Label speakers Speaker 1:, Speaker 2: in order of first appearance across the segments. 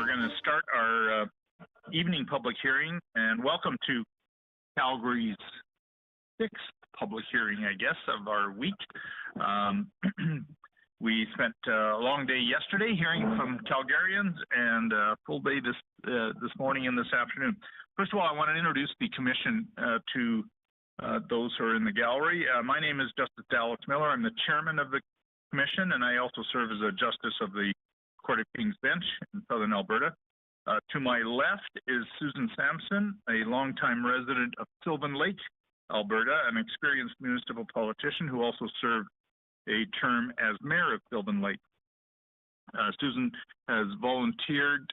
Speaker 1: we're going to start our evening public hearing, and welcome to Calgary's sixth public hearing, I guess, of our week. We spent a long day yesterday hearing from Calgarians and a full day this morning and this afternoon. First of all, I want to introduce the Commission to those who are in the gallery. My name is Justice Dallas Miller. I'm the Chairman of the Commission, and I also serve as a Justice of the Court of King's Bench in Southern Alberta. To my left is Susan Sampson, a longtime resident of Sylvan Lake, Alberta, an experienced municipal politician who also served a term as mayor of Sylvan Lake. Susan has volunteered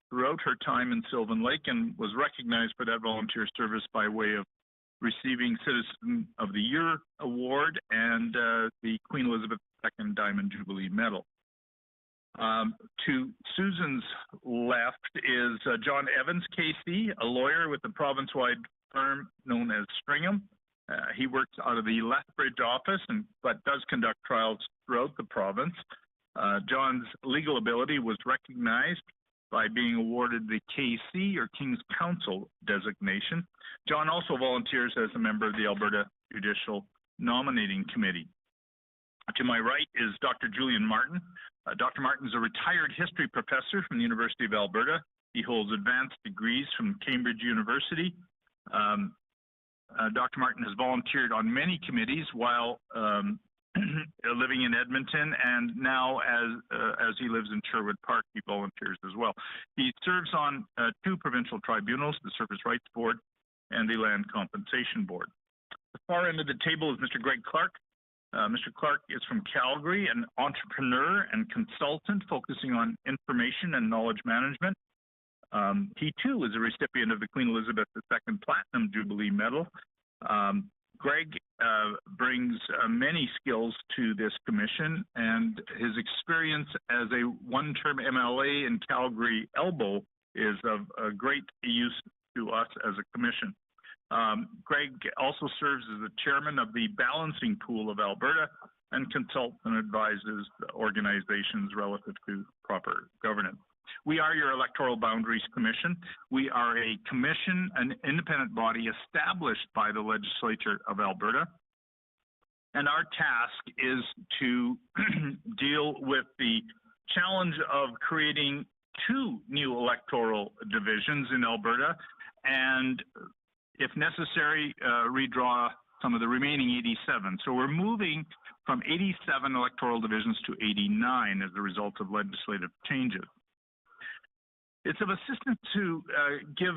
Speaker 1: throughout her time in Sylvan Lake and was recognized for that volunteer service by way of receiving Citizen of the Year Award and the Queen Elizabeth II Diamond Jubilee Medal. To Susan's left is John Evans, KC, a lawyer with the province-wide firm known as Stringham. He works out of the Lethbridge office, but does conduct trials throughout the province. John's legal ability was recognized by being awarded the KC, or King's Counsel, designation. John also volunteers as a member of the Alberta Judicial Nominating Committee. To my right is Dr. Julian Martin. Dr. Martin is a retired history professor from the University of Alberta. He holds advanced degrees from Cambridge University. Dr. Martin has volunteered on many committees while living in Edmonton, and now as he lives in Sherwood Park, he volunteers as well. He serves on two provincial tribunals, the Surface Rights Board and the Land Compensation Board. The far end of the table is Mr. Greg Clark. Mr. Clark is from Calgary, an entrepreneur and consultant focusing on information and knowledge management. He too is a recipient of the Queen Elizabeth II Platinum Jubilee Medal. Greg brings many skills to this commission, and his experience as a one-term MLA in Calgary Elbow is of great use to us as a commission. Greg also serves as the chairman of the Balancing Pool of Alberta and consults and advises organizations relative to proper governance. We are your Electoral Boundaries Commission. We are a commission, an independent body established by the legislature of Alberta. And our task is to deal with the challenge of creating two new electoral divisions in Alberta and, if necessary, redraw some of the remaining 87. So we're moving from 87 electoral divisions to 89 as a result of legislative changes. It's of assistance to give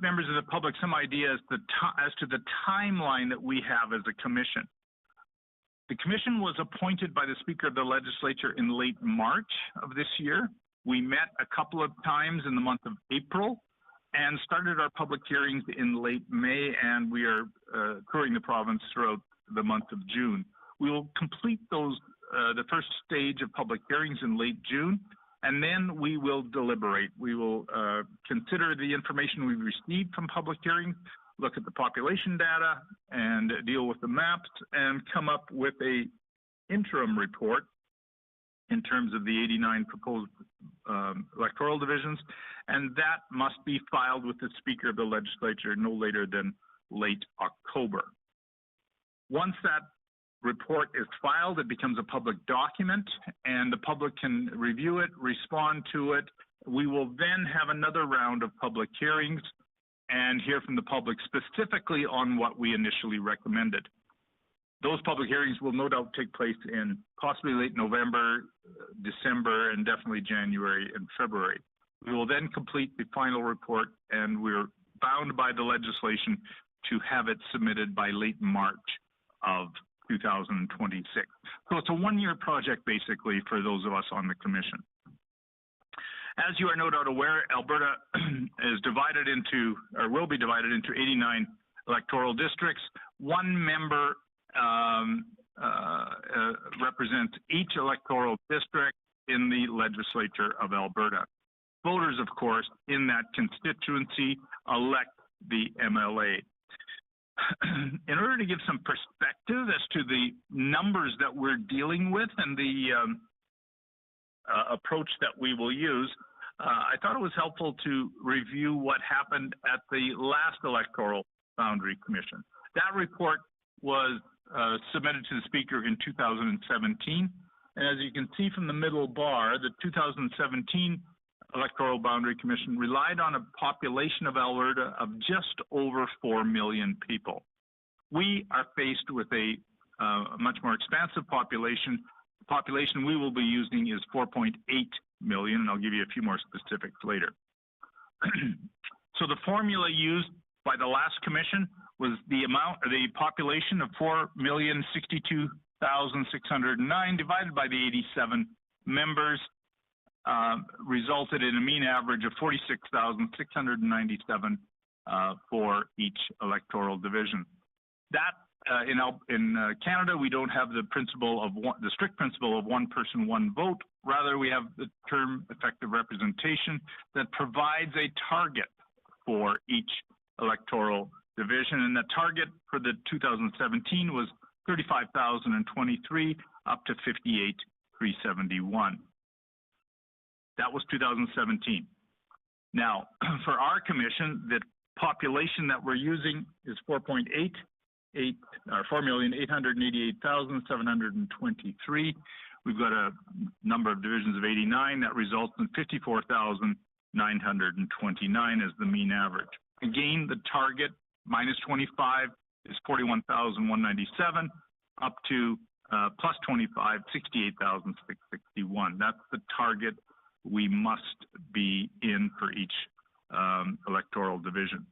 Speaker 1: members of the public some idea as to the timeline that we have as a commission. The commission was appointed by the Speaker of the Legislature in late March of this year. We met a couple of times in the month of April and started our public hearings in late May, and we are touring the province throughout the month of June. We will complete those, the first stage of public hearings in late June, and then we will deliberate. We will consider the information we've received from public hearings, look at the population data, and deal with the maps, and come up with a interim report in terms of the 89 proposed electoral divisions, and that must be filed with the Speaker of the Legislature no later than late October. Once that report is filed, it becomes a public document, and the public can review it, respond to it. We will then have another round of public hearings and hear from the public specifically on what we initially recommended. Those public hearings will no doubt take place in possibly late November, December, and definitely January and February. We will then complete the final report, and we're bound by the legislation to have it submitted by late March of 2026. So it's a one-year project, basically, for those of us on the commission. As you are no doubt aware, Alberta is divided into, or will be divided into 89 electoral districts. One member represents each electoral district in the legislature of Alberta. Voters, of course, in that constituency elect the MLA. In order to give some perspective as to the numbers that we're dealing with and the approach that we will use, I thought it was helpful to review what happened at the last Electoral Boundary Commission. That report was submitted to the Speaker in 2017. And as you can see from the middle bar, the 2017 Electoral Boundary Commission relied on a population of Alberta of just over 4 million people. We are faced with a much more expansive population. The population we will be using is 4.8 million, and I'll give you a few more specifics later. So the formula used by the last commission was the population of 4,062,609 divided by the 87 members, resulted in a mean average of 46,697 for each electoral division. That in Canada, we don't have the principle of the strict principle of one person, one vote. Rather, we have the term effective representation that provides a target for each electoral division, and the target for the 2017 was 35,023 up to 58,371. That was 2017. Now, for our commission, the population that we're using is 4,888,723. We've got a number of divisions of 89 that results in 54,929 as the mean average. Again, the target minus 25 is 41,197 up to plus 25, 68,661. That's the target we must be in for each electoral division.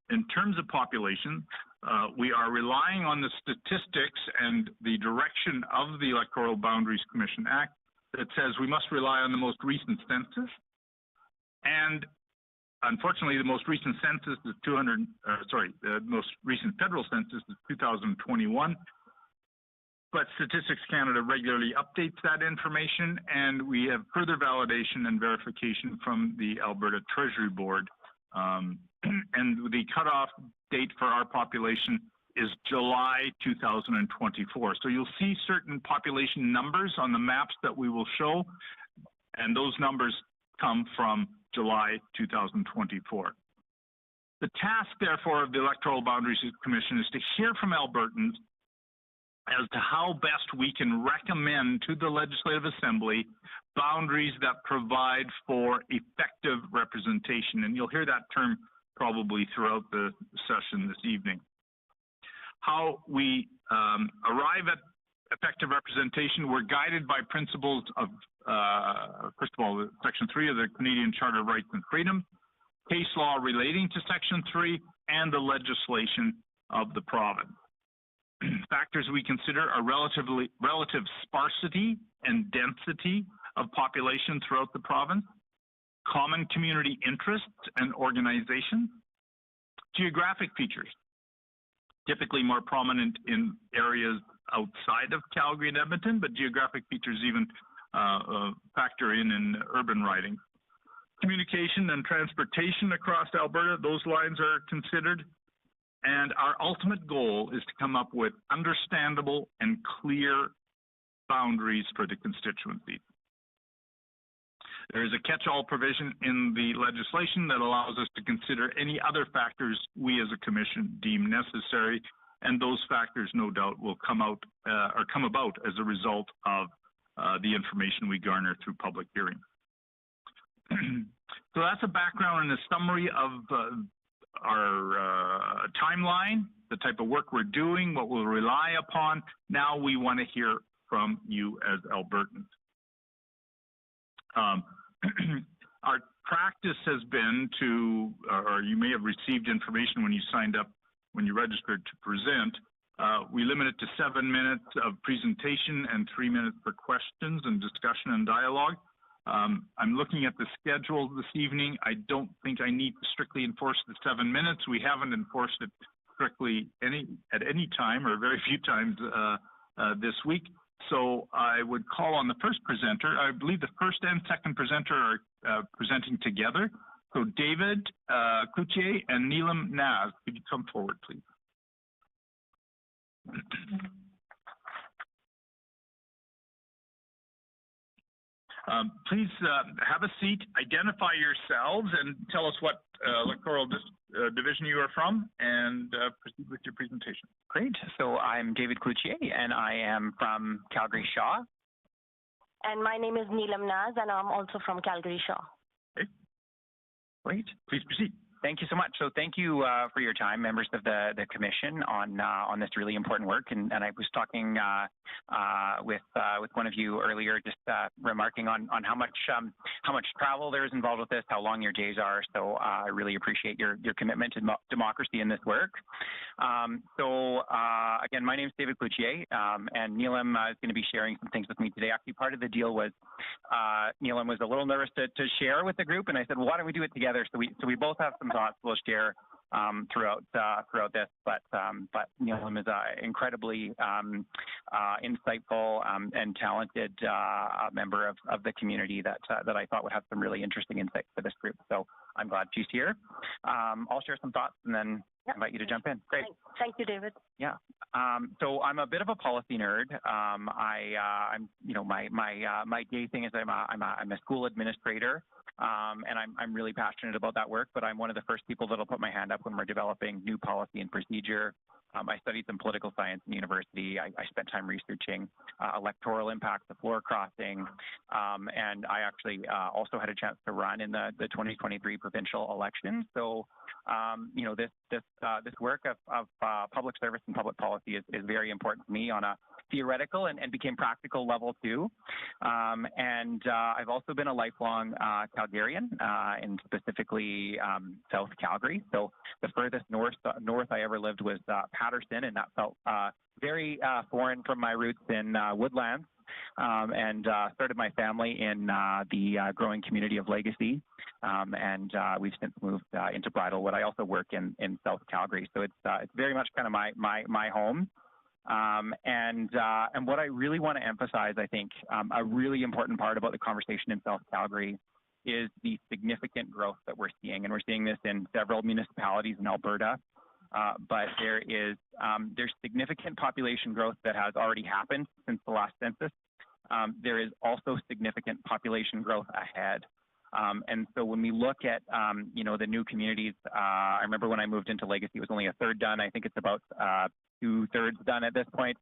Speaker 1: In terms of population, we are relying on the statistics and the direction of the Electoral Boundaries Commission Act that says we must rely on the most recent census. And unfortunately, the most recent census is the most recent federal census is 2021. But Statistics Canada regularly updates that information, and we have further validation and verification from the Alberta Treasury Board. And the cutoff date for our population is July 2024. So you'll see certain population numbers on the maps that we will show, and those numbers come from July 2024. The task, therefore, of the Electoral Boundaries Commission is to hear from Albertans as to how best we can recommend to the Legislative Assembly boundaries that provide for effective representation. And you'll hear that term probably throughout the session this evening. How we arrive at effective representation, we're guided by principles of, first of all, Section 3 of the Canadian Charter of Rights and Freedoms, case law relating to Section 3, and the legislation of the province. Factors we consider are relative sparsity and density of population throughout the province, common community interests and organizations, geographic features, typically more prominent in areas outside of Calgary and Edmonton, but geographic features even factor in urban ridings. Communication and transportation across Alberta, those lines are considered. And our ultimate goal is to come up with understandable and clear boundaries for the constituencies. There is a catch-all provision in the legislation that allows us to consider any other factors we as a commission deem necessary, and those factors, no doubt, will come out or come about as a result of the information we garner through public hearings. So that's a background and a summary of our timeline, the type of work we're doing, what we'll rely upon. Now we want to hear from you as Albertans. Our practice has been to, or you may have received information when you signed up, when you registered to present, we limit it to 7 minutes of presentation and 3 minutes for questions and discussion and dialogue. I'm looking at the schedule this evening. I don't think I need to strictly enforce the 7 minutes. We haven't enforced it strictly at any time or very few times this week. So I would call on the first presenter. I believe the first and second presenter are presenting together. So David Coutier and Neelam Naz, could you come forward, please? Please have a seat, identify yourselves, and tell us what electoral division you are from, and proceed with your presentation.
Speaker 2: Great. So I'm David Cloutier, and I am from Calgary Shaw.
Speaker 3: And my name is Neelam Naz, and I'm also from Calgary Shaw.
Speaker 1: Okay.
Speaker 2: Great.
Speaker 1: Please proceed.
Speaker 2: Thank you so much. So thank you for your time, members of the commission, on this really important work. And I was talking with one of you earlier, just remarking on how much travel there is involved with this, how long your days are. So I really appreciate your commitment to democracy in this work. Again, my name is David Cloutier, and Neelam is going to be sharing some things with me today. Actually, part of the deal was Neelam was a little nervous to share with the group, and I said, well, why don't we do it together? So we both have some thoughts we'll share throughout this, but Neelam is incredibly insightful and talented member of the community that I thought would have some really interesting insights for this group. So I'm glad she's here. I'll share some thoughts and then invite you to jump in. Great.
Speaker 3: Thank you, David.
Speaker 2: Yeah. So I'm a bit of a policy nerd. I'm my day thing is I'm a school administrator. And I'm really passionate about that work, but I'm one of the first people that'll put my hand up when we're developing new policy and procedure. I studied some political science in university. I spent time researching electoral impacts of floor crossing, and I actually also had a chance to run in the 2023 provincial election. So, this work of public service and public policy is very important to me on a theoretical and became practical level too. I've also been a lifelong Calgarian, and specifically South Calgary. So the furthest north I ever lived was Patterson, and that felt very foreign from my roots in Woodlands. Started my family in the growing community of Legacy, and we've since moved into Bridlewood. I also work in South Calgary, so it's very much kind of my home. And what I really want to emphasize, I think, a really important part about the conversation in South Calgary is the significant growth that we're seeing, and we're seeing this in several municipalities in Alberta. But there's significant population growth that has already happened since the last census. There is also significant population growth ahead. And so when we look at, the new communities, I remember when I moved into Legacy, it was only a third done. I think it's about 2/3 done at this point.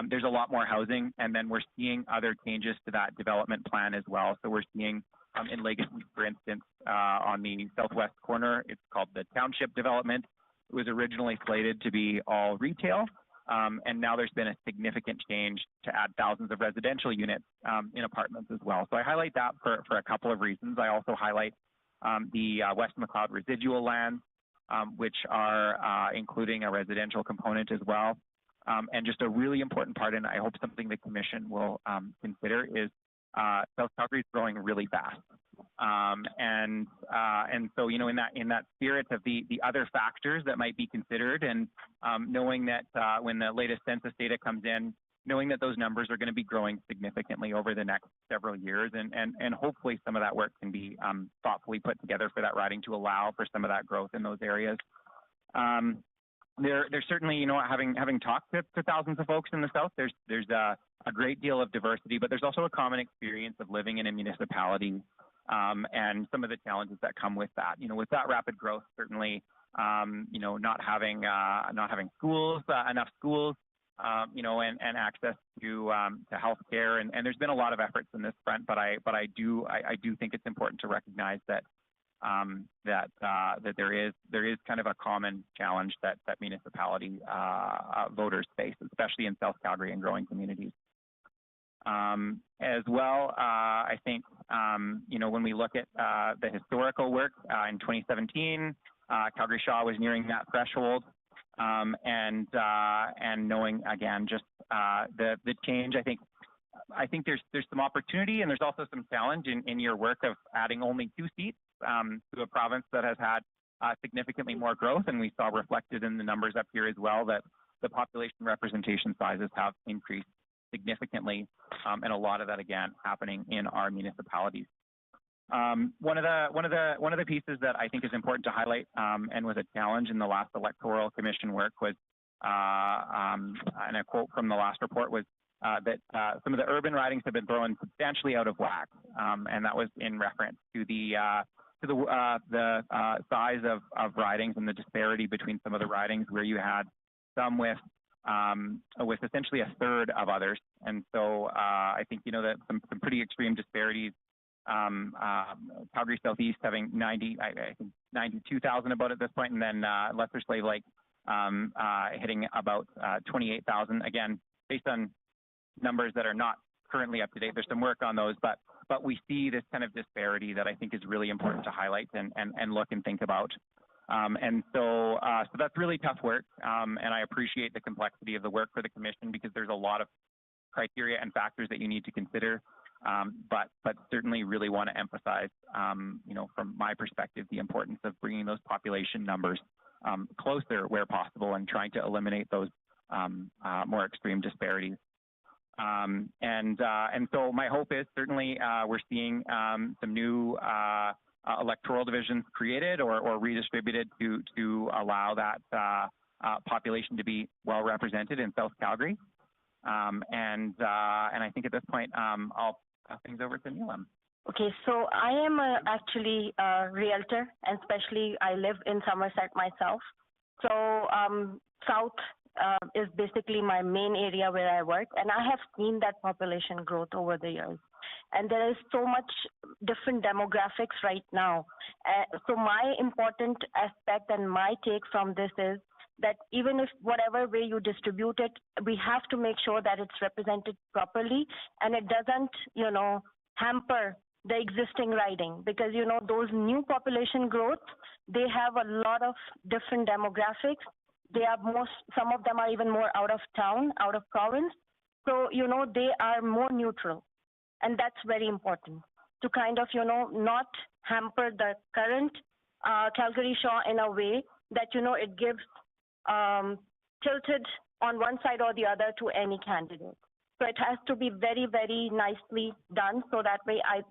Speaker 2: There's a lot more housing, and then we're seeing other changes to that development plan as well. So we're seeing in Legacy, for instance, on the southwest corner, it's called the Township Development. It was originally slated to be all retail, and now there's been a significant change to add thousands of residential units in apartments as well. So I highlight that for a couple of reasons. I also highlight the West McLeod residual lands, which are including a residential component as well. And just a really important part, and I hope something the Commission will consider, is South Calgary is growing really fast. And so, in that spirit of the other factors that might be considered, and knowing that when the latest census data comes in, knowing that those numbers are going to be growing significantly over the next several years, and hopefully some of that work can be thoughtfully put together for that riding to allow for some of that growth in those areas. There's certainly, having talked to thousands of folks in the South, there's a great deal of diversity, but there's also a common experience of living in a municipality, and some of the challenges that come with that. With that rapid growth, certainly, not having schools, enough schools, and access to healthcare, and there's been a lot of efforts in this front, but I do think it's important to recognize that there is kind of a common challenge that municipality voters face, especially in South Calgary and growing communities. As well, I think when we look at the historical work in 2017, Calgary Shaw was nearing that threshold. And knowing again just the change, I think there's some opportunity, and there's also some challenge in your work of adding only 2 seats to a province that has had significantly more growth, and we saw reflected in the numbers up here as well that the population representation sizes have increased significantly, and a lot of that again happening in our municipalities. One of the pieces that I think is important to highlight, and was a challenge in the last electoral commission work, was, and a quote from the last report was, that some of the urban ridings have been thrown substantially out of whack, and that was in reference to the size of ridings and the disparity between some of the ridings where you had some with essentially a third of others, and so I think that some pretty extreme disparities. Calgary Southeast having 92,000 about at this point, and then Lesser Slave Lake hitting about 28,000. Again, based on numbers that are not currently up to date. There's some work on those, but we see this kind of disparity that I think is really important to highlight and look and think about. And so that's really tough work, and I appreciate the complexity of the work for the commission because there's a lot of criteria and factors that you need to consider. But certainly really want to emphasize, from my perspective, the importance of bringing those population numbers closer where possible and trying to eliminate those more extreme disparities. And so my hope is certainly we're seeing some new electoral divisions created or redistributed to allow that population to be well represented in South Calgary. And I think at this point, I'll pass things over to Neelam.
Speaker 3: Okay, so I am actually a realtor, and especially I live in Somerset myself. So South is basically my main area where I work, and I have seen that population growth over the years. And there is so much different demographics right now. So my important aspect and my take from this is that even if whatever way you distribute it, we have to make sure that it's represented properly and it doesn't, hamper the existing riding, because, those new population growth, they have a lot of different demographics. They are some of them are even more out of town, out of province. So, they are more neutral. And that's very important to kind of, not hamper the current Calgary Shaw in a way that, it gives tilted on one side or the other to any candidate. So it has to be very, very nicely done. So that way, I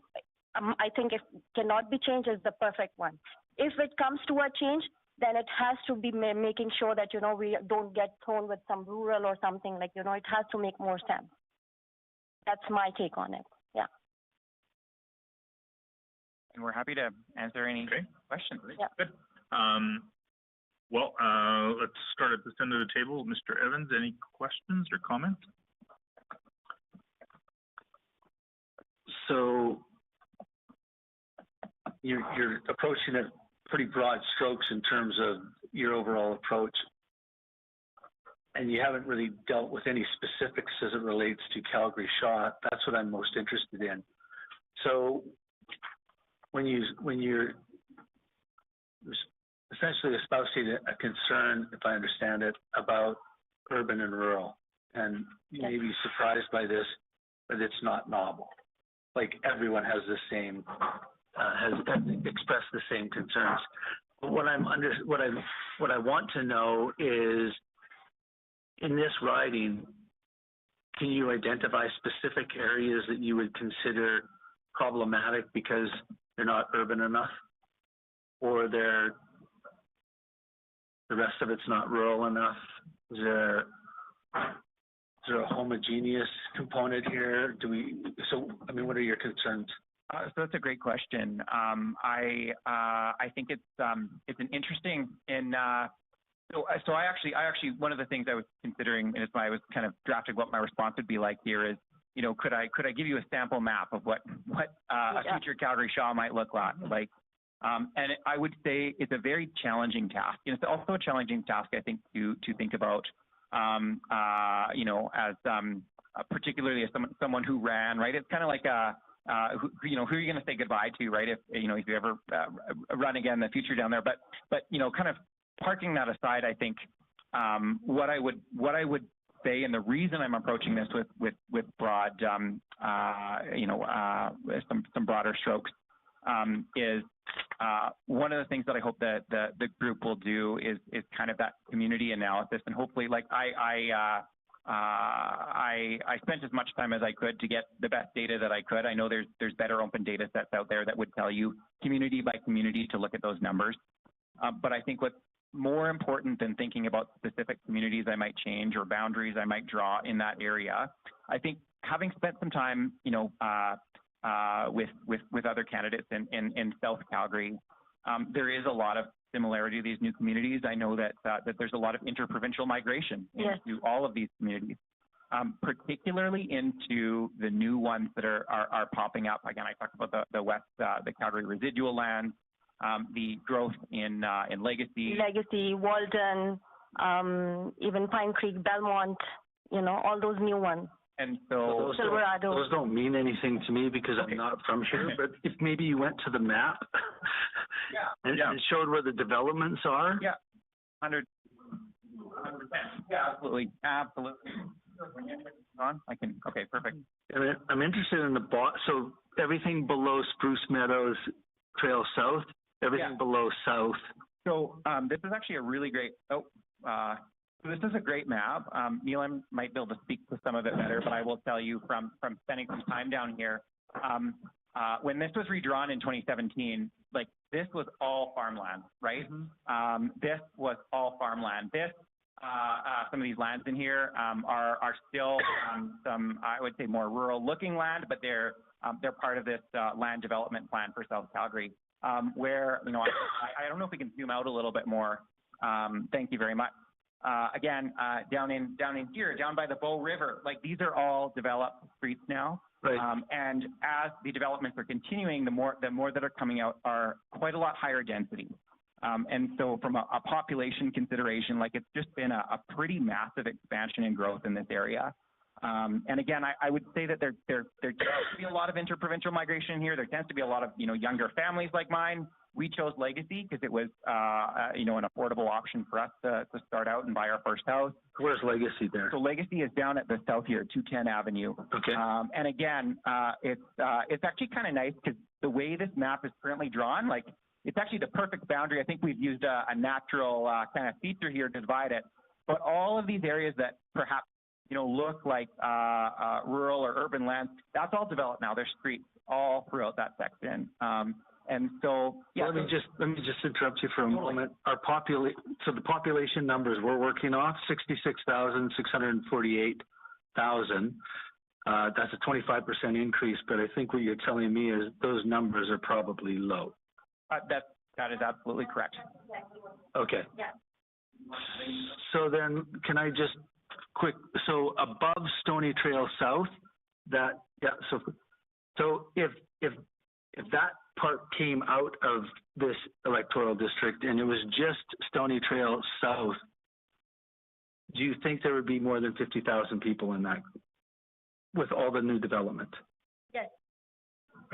Speaker 3: think if cannot be changed is the perfect one. If it comes to a change, then it has to be making sure that, we don't get thrown with some rural or something like, it has to make more sense. That's my take on it. Yeah.
Speaker 2: And we're happy to answer any questions.
Speaker 3: Yeah.
Speaker 1: Good. Well, let's start at this end of the table. Mr. Evans, any questions or comments?
Speaker 4: So you're approaching it pretty broad strokes in terms of your overall approach, and you haven't really dealt with any specifics as it relates to Calgary Shaw. That's what I'm most interested in. So when you're essentially espousing a concern, if I understand it, about urban and rural, and you may be surprised by this, but it's not novel. Like everyone has the same, has expressed the same concerns. But what I want to know is, in this riding, can you identify specific areas that you would consider problematic because they're not urban enough, or the rest of it's not rural enough? Is there a homogeneous component here? What are your concerns?
Speaker 2: So that's a great question. I think it's an interesting So I actually one of the things I was considering, and I was kind of drafting what my response would be like here is, could I give you a sample map of what a future Calgary Shaw might look like? And I would say it's a very challenging task. And it's also a challenging task, I think, to think about, as particularly as someone who ran, right? It's kind of like who are you going to say goodbye to, right? If you ever run again in the future down there, but kind of parking that aside, I think what I would say, and the reason I'm approaching this with broad, some broader strokes, is one of the things that I hope that the group will do is kind of that community analysis, and hopefully, like I spent as much time as I could to get the best data that I could. I know there's better open data sets out there that would tell you community by community to look at those numbers. But I think what's more important than thinking about specific communities I might change or boundaries I might draw in that area I think having spent some time, with other candidates in South Calgary, there is a lot of similarity to these new communities. I know that there's a lot of interprovincial migration into all of these communities, particularly into the new ones that are popping up. Again, I talked about the West, the Calgary residual land, the growth in Legacy,
Speaker 3: Walton, even Pine Creek, Belmont, all those new ones.
Speaker 2: And so
Speaker 4: those don't mean anything to me because I'm not from here, but if maybe you went to the map and showed where the developments are.
Speaker 2: Yeah, 100%. Yeah, absolutely. Okay, perfect.
Speaker 4: And I'm interested in so everything below Spruce Meadows Trail South, everything below South.
Speaker 2: So this is actually a really great, this is a great map. Neelam might be able to speak to some of it better, but I will tell you from spending some time down here, when this was redrawn in 2017, like this was all farmland, right? Mm-hmm. This was all farmland. Some of these lands in here are still some, I would say, more rural-looking land, but they're part of this land development plan for South Calgary, where I don't know if we can zoom out a little bit more. Thank you very much. Again, down in here, down by the Bow River, like these are all developed streets now.
Speaker 4: Right.
Speaker 2: And as the developments are continuing, the more that are coming out are quite a lot higher density. And so from a population consideration, like it's just been a pretty massive expansion and growth in this area. And again, I would say that there tends to be a lot of interprovincial migration here. There tends to be a lot of, younger families like mine. We chose Legacy because it was, an affordable option for us to start out and buy our first house.
Speaker 4: Where's Legacy there?
Speaker 2: So Legacy is down at the south here, 210 Avenue.
Speaker 4: Okay.
Speaker 2: And again, it's actually kind of nice because the way this map is currently drawn, like it's actually the perfect boundary. I think we've used a natural kind of feature here to divide it. But all of these areas that perhaps look like rural or urban lands, that's all developed now. There's streets all throughout that section. And so, yeah.
Speaker 4: Let me just interrupt you for a moment. So the population numbers we're working off, 66,648,000. That's a 25% increase, but I think what you're telling me is those numbers are probably low.
Speaker 2: That is absolutely correct.
Speaker 4: Okay.
Speaker 3: Yeah.
Speaker 4: So then, can I just so above Stony Trail South, so if that part came out of this electoral district and it was just Stony Trail South, do you think there would be more than 50,000 people in that with all the new development?
Speaker 3: Yes,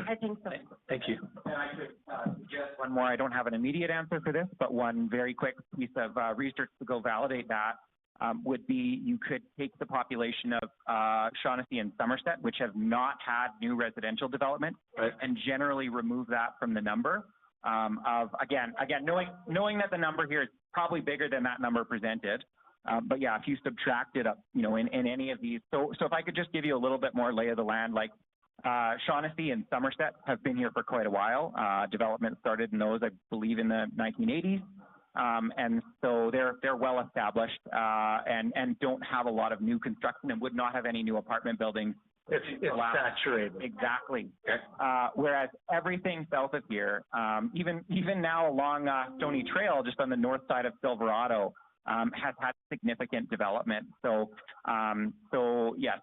Speaker 3: I think so.
Speaker 4: Thank you.
Speaker 2: And I could suggest one more. I don't have an immediate answer for this, but one very quick piece of research to go validate that would be you could take the population of Shaughnessy and Somerset, which have not had new residential development,
Speaker 4: right,
Speaker 2: and generally remove that from the number of, again, knowing that the number here is probably bigger than that number presented. But yeah, if you subtract it up, in any of these. So if I could just give you a little bit more lay of the land, like Shaughnessy and Somerset have been here for quite a while. Development started in those, I believe, in the 1980s. And so they're well established and don't have a lot of new construction and would not have any new apartment buildings.
Speaker 4: It's saturated.
Speaker 2: Exactly.
Speaker 4: Okay.
Speaker 2: Whereas everything south of here, even now along Stony Trail, just on the north side of Silverado, has had significant development. So yeah,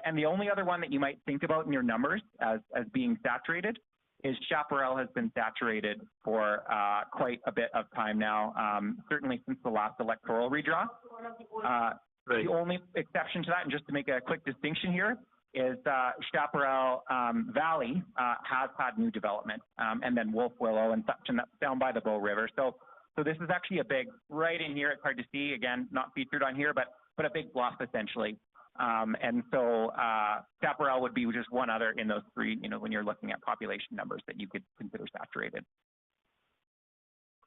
Speaker 2: and the only other one that you might think about in your numbers as being saturated is Chaparral has been saturated for quite a bit of time now, certainly since the last electoral redraw.
Speaker 4: Right.
Speaker 2: The only exception to that, and just to make a quick distinction here, is Chaparral Valley has had new development, and then Wolf Willow and such, and that's down by the Bow River. So this is actually a big, right in here, it's hard to see, again, not featured on here, but a big bluff essentially. And so Chaparral would be just one other in those three, when you're looking at population numbers that you could consider saturated.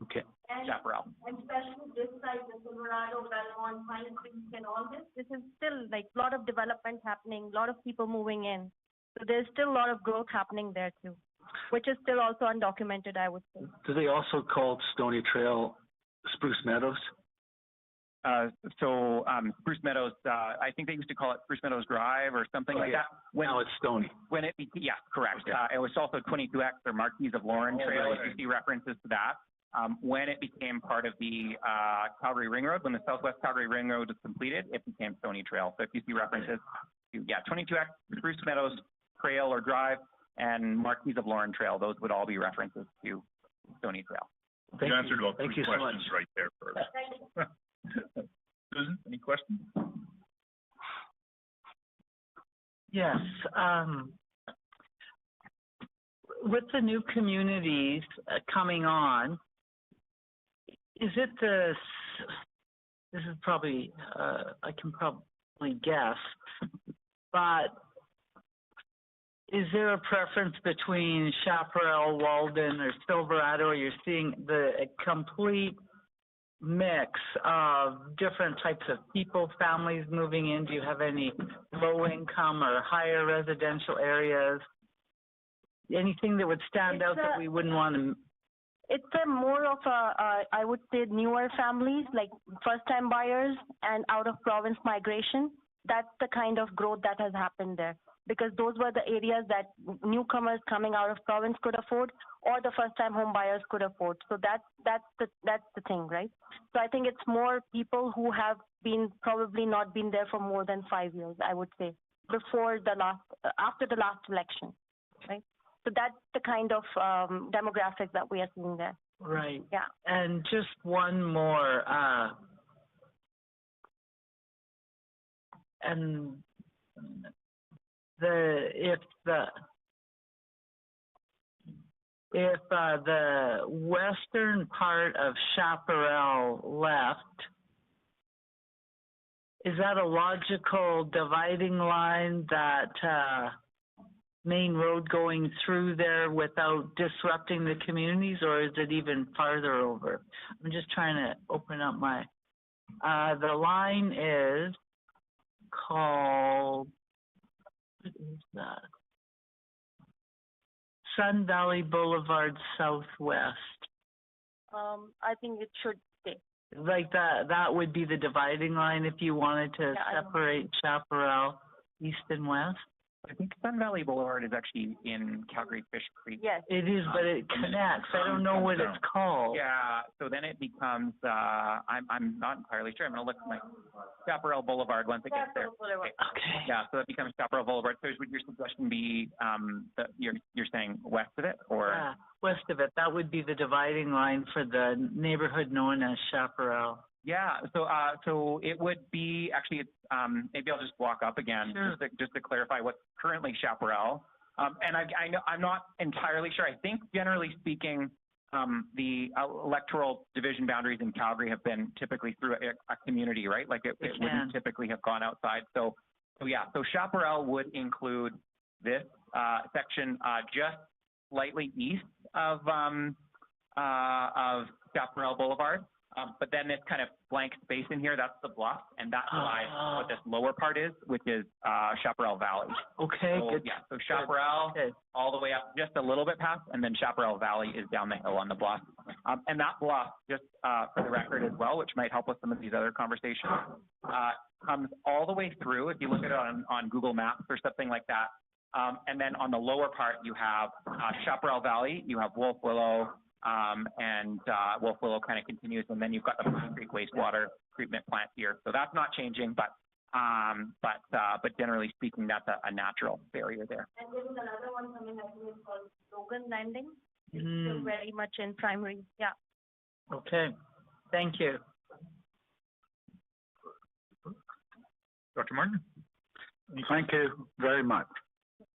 Speaker 4: Okay.
Speaker 2: Chaparral.
Speaker 3: And especially this side, the Silverado, Belmont, Pine Creek, and all this is still like a lot of development happening, a lot of people moving in. So there's still a lot of growth happening there too, which is still also undocumented, I would say.
Speaker 4: Do they also call Stony Trail Spruce Meadows?
Speaker 2: Spruce Meadows, I think they used to call it Spruce Meadows Drive or something like that.
Speaker 4: Now it's Stony.
Speaker 2: When it, yeah, correct.
Speaker 4: Okay.
Speaker 2: It was also 22X or Marquis of Lorne Trail, if you see references to that. When it became part of the Calgary Ring Road, when the Southwest Calgary Ring Road was completed, it became Stony Trail. So if you see references to, 22X, Spruce Meadows Trail or Drive, and Marquis of Lorne Trail, those would all be references to Stony Trail.
Speaker 1: You answered about
Speaker 4: Thank
Speaker 1: 3
Speaker 4: you so
Speaker 1: questions right there for us. Susan, any questions?
Speaker 5: Yes. With the new communities coming on, is it this is probably, I can probably guess, but is there a preference between Chaparral, Walden, or Silverado, or you're seeing the complete mix of different types of people, families moving in? Do you have any low income or higher residential areas? Anything that would stand out that we wouldn't want to?
Speaker 3: It's a more of I would say, newer families, like first-time buyers and out-of-province migration. That's the kind of growth that has happened there, because those were the areas that newcomers coming out of province could afford, or the first-time home buyers could afford. So that's the thing, right? So I think it's more people who have probably not been there for more than 5 years, I would say, after the last election, right? So that's the kind of demographic that we are seeing there.
Speaker 5: Right.
Speaker 3: Yeah.
Speaker 5: And just one more, and if the western part of Chaparral left, is that a logical dividing line, that main road going through there without disrupting the communities, or is it even farther over? I'm just trying to open up my, the line is called, what is that? Sun Valley Boulevard Southwest.
Speaker 3: I think it should stay.
Speaker 5: Like that would be the dividing line if you wanted to separate Chaparral east and west?
Speaker 2: I think Sun Valley Boulevard is actually in Calgary Fish Creek.
Speaker 3: Yes.
Speaker 5: It is, but it connects. I don't know what it's called.
Speaker 2: Yeah, so then it becomes, I'm not entirely sure. I'm going to look at my Chaparral Boulevard once it gets there.
Speaker 5: Okay.
Speaker 2: Yeah, so that becomes Chaparral Boulevard. So would your suggestion be that you're saying west of it, or?
Speaker 5: Yeah, west of it. That would be the dividing line for the neighborhood known as Chaparral.
Speaker 2: Yeah, so it would be, actually, it's, maybe I'll just walk up again,
Speaker 5: Sure.
Speaker 2: just to clarify what's currently Chaparral. And I know, I'm not entirely sure. I think generally speaking, the electoral division boundaries in Calgary have been typically through a community, right? Like it wouldn't typically have gone outside. So yeah, so Chaparral would include this section just slightly east of Chaparral Boulevard. But then this kind of blank space in here, that's the bluff, and that's what this lower part is, which is Chaparral Valley.
Speaker 5: Okay,
Speaker 2: so,
Speaker 5: good.
Speaker 2: Yeah, so Chaparral all the way up just a little bit past, and then Chaparral Valley is down the hill on the bluff. And that bluff, just for the record as well, which might help with some of these other conversations, comes all the way through, if you look at it on Google Maps or something like that. And then on the lower part, you have Chaparral Valley, you have Wolf Willow, and Wolf Willow kind of continues, and then you've got the Pine Creek wastewater treatment plant here. So that's not changing, but generally speaking, that's a natural barrier there.
Speaker 3: And there is another one coming, I think it's called Logan Landing. It's still very much in primary. Yeah.
Speaker 5: Okay, thank you.
Speaker 1: Dr. Martin?
Speaker 6: Thank you very much.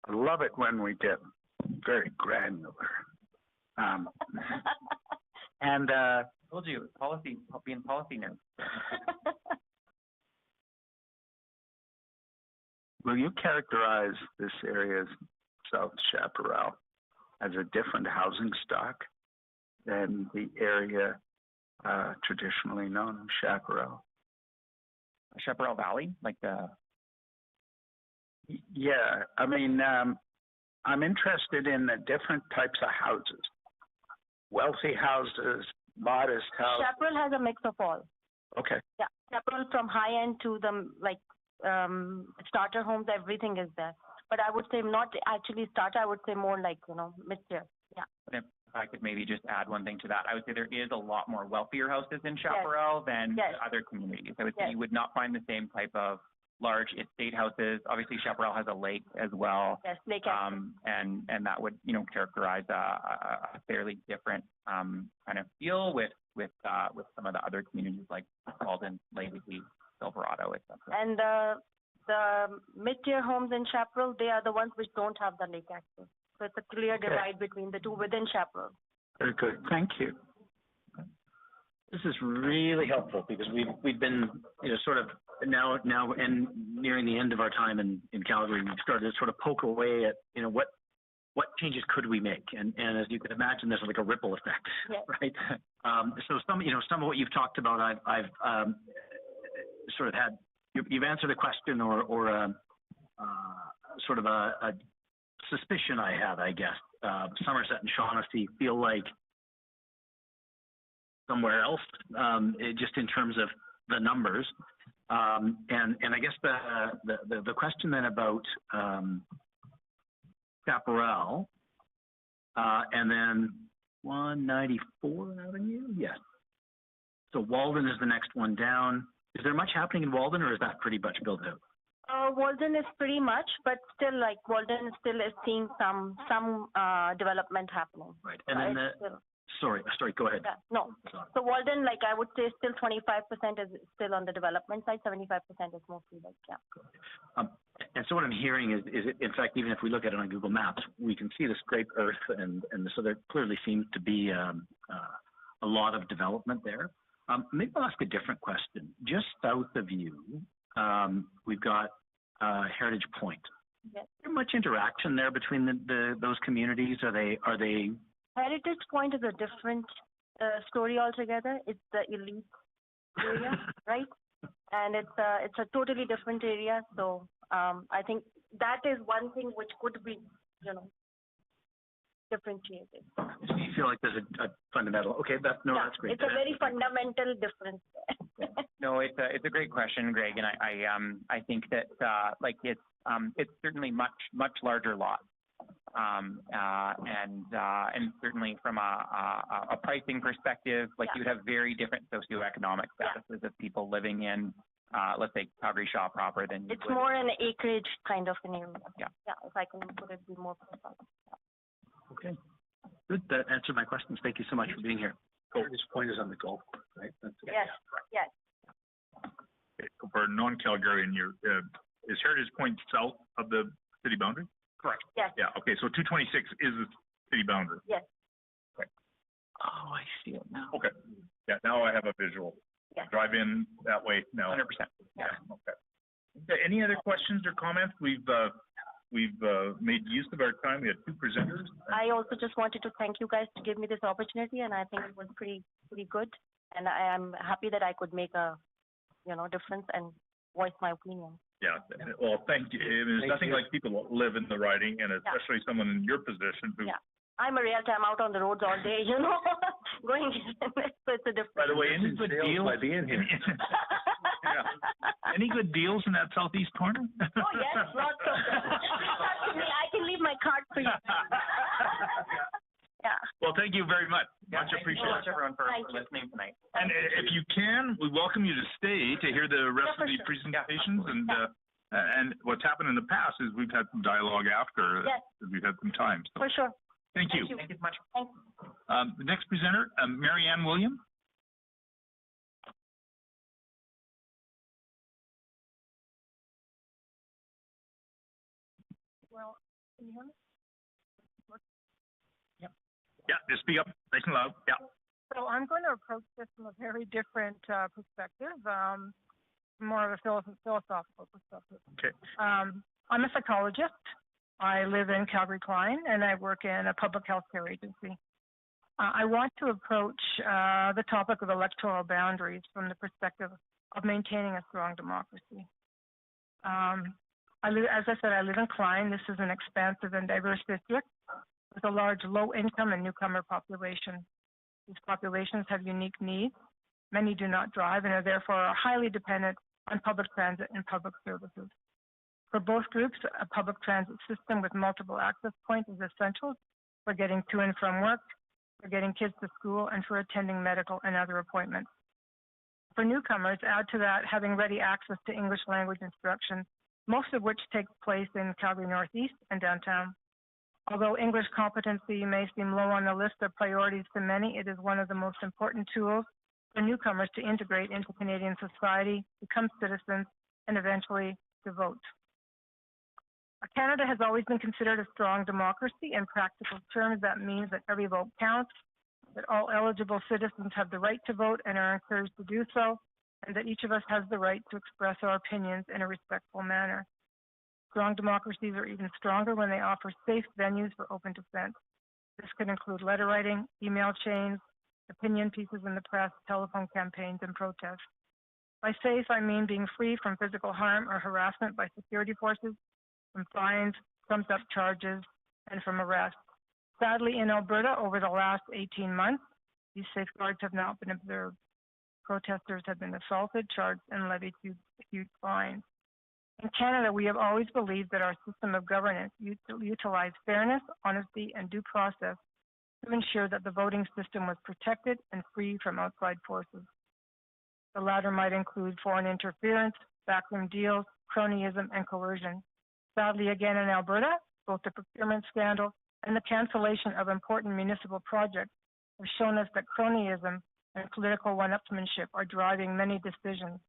Speaker 6: I love it when we get very granular. And
Speaker 2: I told you, being policy now.
Speaker 6: will you characterize this area as South Chaparral as a different housing stock than the area traditionally known as Chaparral?
Speaker 2: Chaparral Valley, like the...
Speaker 6: Yeah, I mean, I'm interested in the different types of houses. Wealthy houses, modest houses.
Speaker 3: Chaparral has a mix of all.
Speaker 4: Okay.
Speaker 3: Yeah, Chaparral from high end to the starter homes, everything is there. But I would say not actually starter. I would say more like mid-tier. Yeah.
Speaker 2: If I could maybe just add one thing to that, I would say there is a lot more wealthier houses in Chaparral than other communities. I would say you would not find the same type of large estate houses. Obviously, Chaparral has a lake as well.
Speaker 3: Yes, lake.
Speaker 2: And that would characterize a fairly different kind of feel with some of the other communities like Walden, Legacy, Silverado, etc.
Speaker 3: And the mid-tier homes in Chaparral, they are the ones which don't have the lake access. So it's a clear divide between the two within Chaparral.
Speaker 4: Very good. Thank you. This is really helpful because we've been sort of now and nearing the end of our time in Calgary. We've started to sort of poke away at what changes could we make, and as you can imagine, there's like a ripple effect, right? So some of what you've talked about, I've sort of had. You've answered a question or sort of a suspicion I have, I guess. Somerset and Shaughnessy feel like somewhere else, just in terms of the numbers. And I guess the question then about Chaparral, and then 194 Avenue, yes. So Walden is the next one down. Is there much happening in Walden, or is that pretty much built out?
Speaker 3: Walden is pretty much, but still, like Walden still is seeing some development happening.
Speaker 4: Right, and then sorry, go ahead.
Speaker 3: Yeah, no, so Walden, like I would say, still 25% is still on the development side. 75% is mostly
Speaker 4: And so what I'm hearing is in fact, even if we look at it on Google Maps, we can see the scraped earth, and so there clearly seems to be a lot of development there. Maybe I'll ask a different question. Just south of you, we've got Heritage Point.
Speaker 3: Yes.
Speaker 4: Is there much interaction there between those communities? Are they?
Speaker 3: Heritage Point is a different story altogether. It's the elite area, right? And it's a totally different area. So I think that is one thing which could be, differentiated.
Speaker 4: So you feel like there's a fundamental? Okay, that's great.
Speaker 3: It's a very fundamental difference.
Speaker 2: No, it's a great question, Greg, and I think that it's certainly much larger lot. And certainly from a pricing perspective, you would have very different socioeconomic statuses of people living in, let's say, Calgary Shaw proper than you
Speaker 3: It's more an acreage kind of an area.
Speaker 2: Yeah.
Speaker 3: Yeah, if I can put it, be more precise.
Speaker 4: Okay. Good. That answered my questions. Thank you so much for being here. This point is on the golf course, right?
Speaker 3: Yes.
Speaker 1: Okay, for non-Calgarian, is Heritage Point south of the city boundary?
Speaker 2: Correct.
Speaker 3: Yes.
Speaker 1: Yeah. Okay. So 226 is the city boundary.
Speaker 3: Yes.
Speaker 1: Okay.
Speaker 5: Oh, I see it now.
Speaker 1: Okay. Yeah. Now I have a visual.
Speaker 3: Yes.
Speaker 1: Drive in that way now.
Speaker 2: 100%.
Speaker 1: Yeah. Okay. Any other questions or comments? We've made use of our time. We had two presenters.
Speaker 3: I also just wanted to thank you guys to give me this opportunity, and I think it was pretty good. And I am happy that I could make a difference and voice my opinion.
Speaker 1: Yeah. Well, thank you. There's nothing like people who live in the riding, and especially someone in your position who.
Speaker 3: Yeah. I'm a realtor. I'm out on the roads all day, going. So it's a different.
Speaker 1: By the way, any good deals
Speaker 4: by being here?
Speaker 1: Yeah. Any good deals in that southeast corner?
Speaker 3: Oh yes, lots of them. I can leave my card for you. Yeah.
Speaker 1: Well, thank you very much. Much appreciated.
Speaker 2: Everyone for listening tonight.
Speaker 1: And if you can, we welcome you to stay to hear the rest of the presentations. And what's happened in the past is we've had some dialogue after.
Speaker 3: Yes.
Speaker 1: We've had some time. So.
Speaker 3: For sure.
Speaker 1: Thank you.
Speaker 2: Thank you so much.
Speaker 3: Thanks.
Speaker 1: The next presenter, Mary Ann William.
Speaker 3: Well, can you hear me?
Speaker 1: Yeah, just speak up nice and loud. Yeah.
Speaker 7: So I'm going to approach this from a very different perspective, more of a philosophical perspective.
Speaker 1: Okay.
Speaker 7: I'm a psychologist. I live in Calgary, Klein, and I work in a public health care agency. I want to approach the topic of electoral boundaries from the perspective of maintaining a strong democracy. As I said, I live in Klein. This is an expansive and diverse district with a large low-income and newcomer population. These populations have unique needs Many do not drive and are therefore highly dependent on public transit and public services. For both groups, a public transit system with multiple access points is essential for getting to and from work, for getting kids to school, and for attending medical and other appointments. For newcomers, add to that having ready access to English language instruction, most of which takes place in Calgary Northeast and downtown. Although English competency may seem low on the list of priorities to many, it is one of the most important tools for newcomers to integrate into Canadian society, become citizens, and eventually to vote. Canada has always been considered a strong democracy. In practical terms, that means that every vote counts, that all eligible citizens have the right to vote and are encouraged to do so, and that each of us has the right to express our opinions in a respectful manner. Strong democracies are even stronger when they offer safe venues for open dissent. This could include letter writing, email chains, opinion pieces in the press, telephone campaigns, and protests. By safe, I mean being free from physical harm or harassment by security forces, from fines, trumped-up charges, and from arrest. Sadly, in Alberta, over the last 18 months, these safeguards have not been observed. Protesters have been assaulted, charged, and levied huge fines. In Canada, we have always believed that our system of governance utilized fairness, honesty, and due process to ensure that the voting system was protected and free from outside forces. The latter might include foreign interference, backroom deals, cronyism, and coercion. Sadly, again in Alberta, both the procurement scandal and the cancellation of important municipal projects have shown us that cronyism and political one-upsmanship are driving many decisions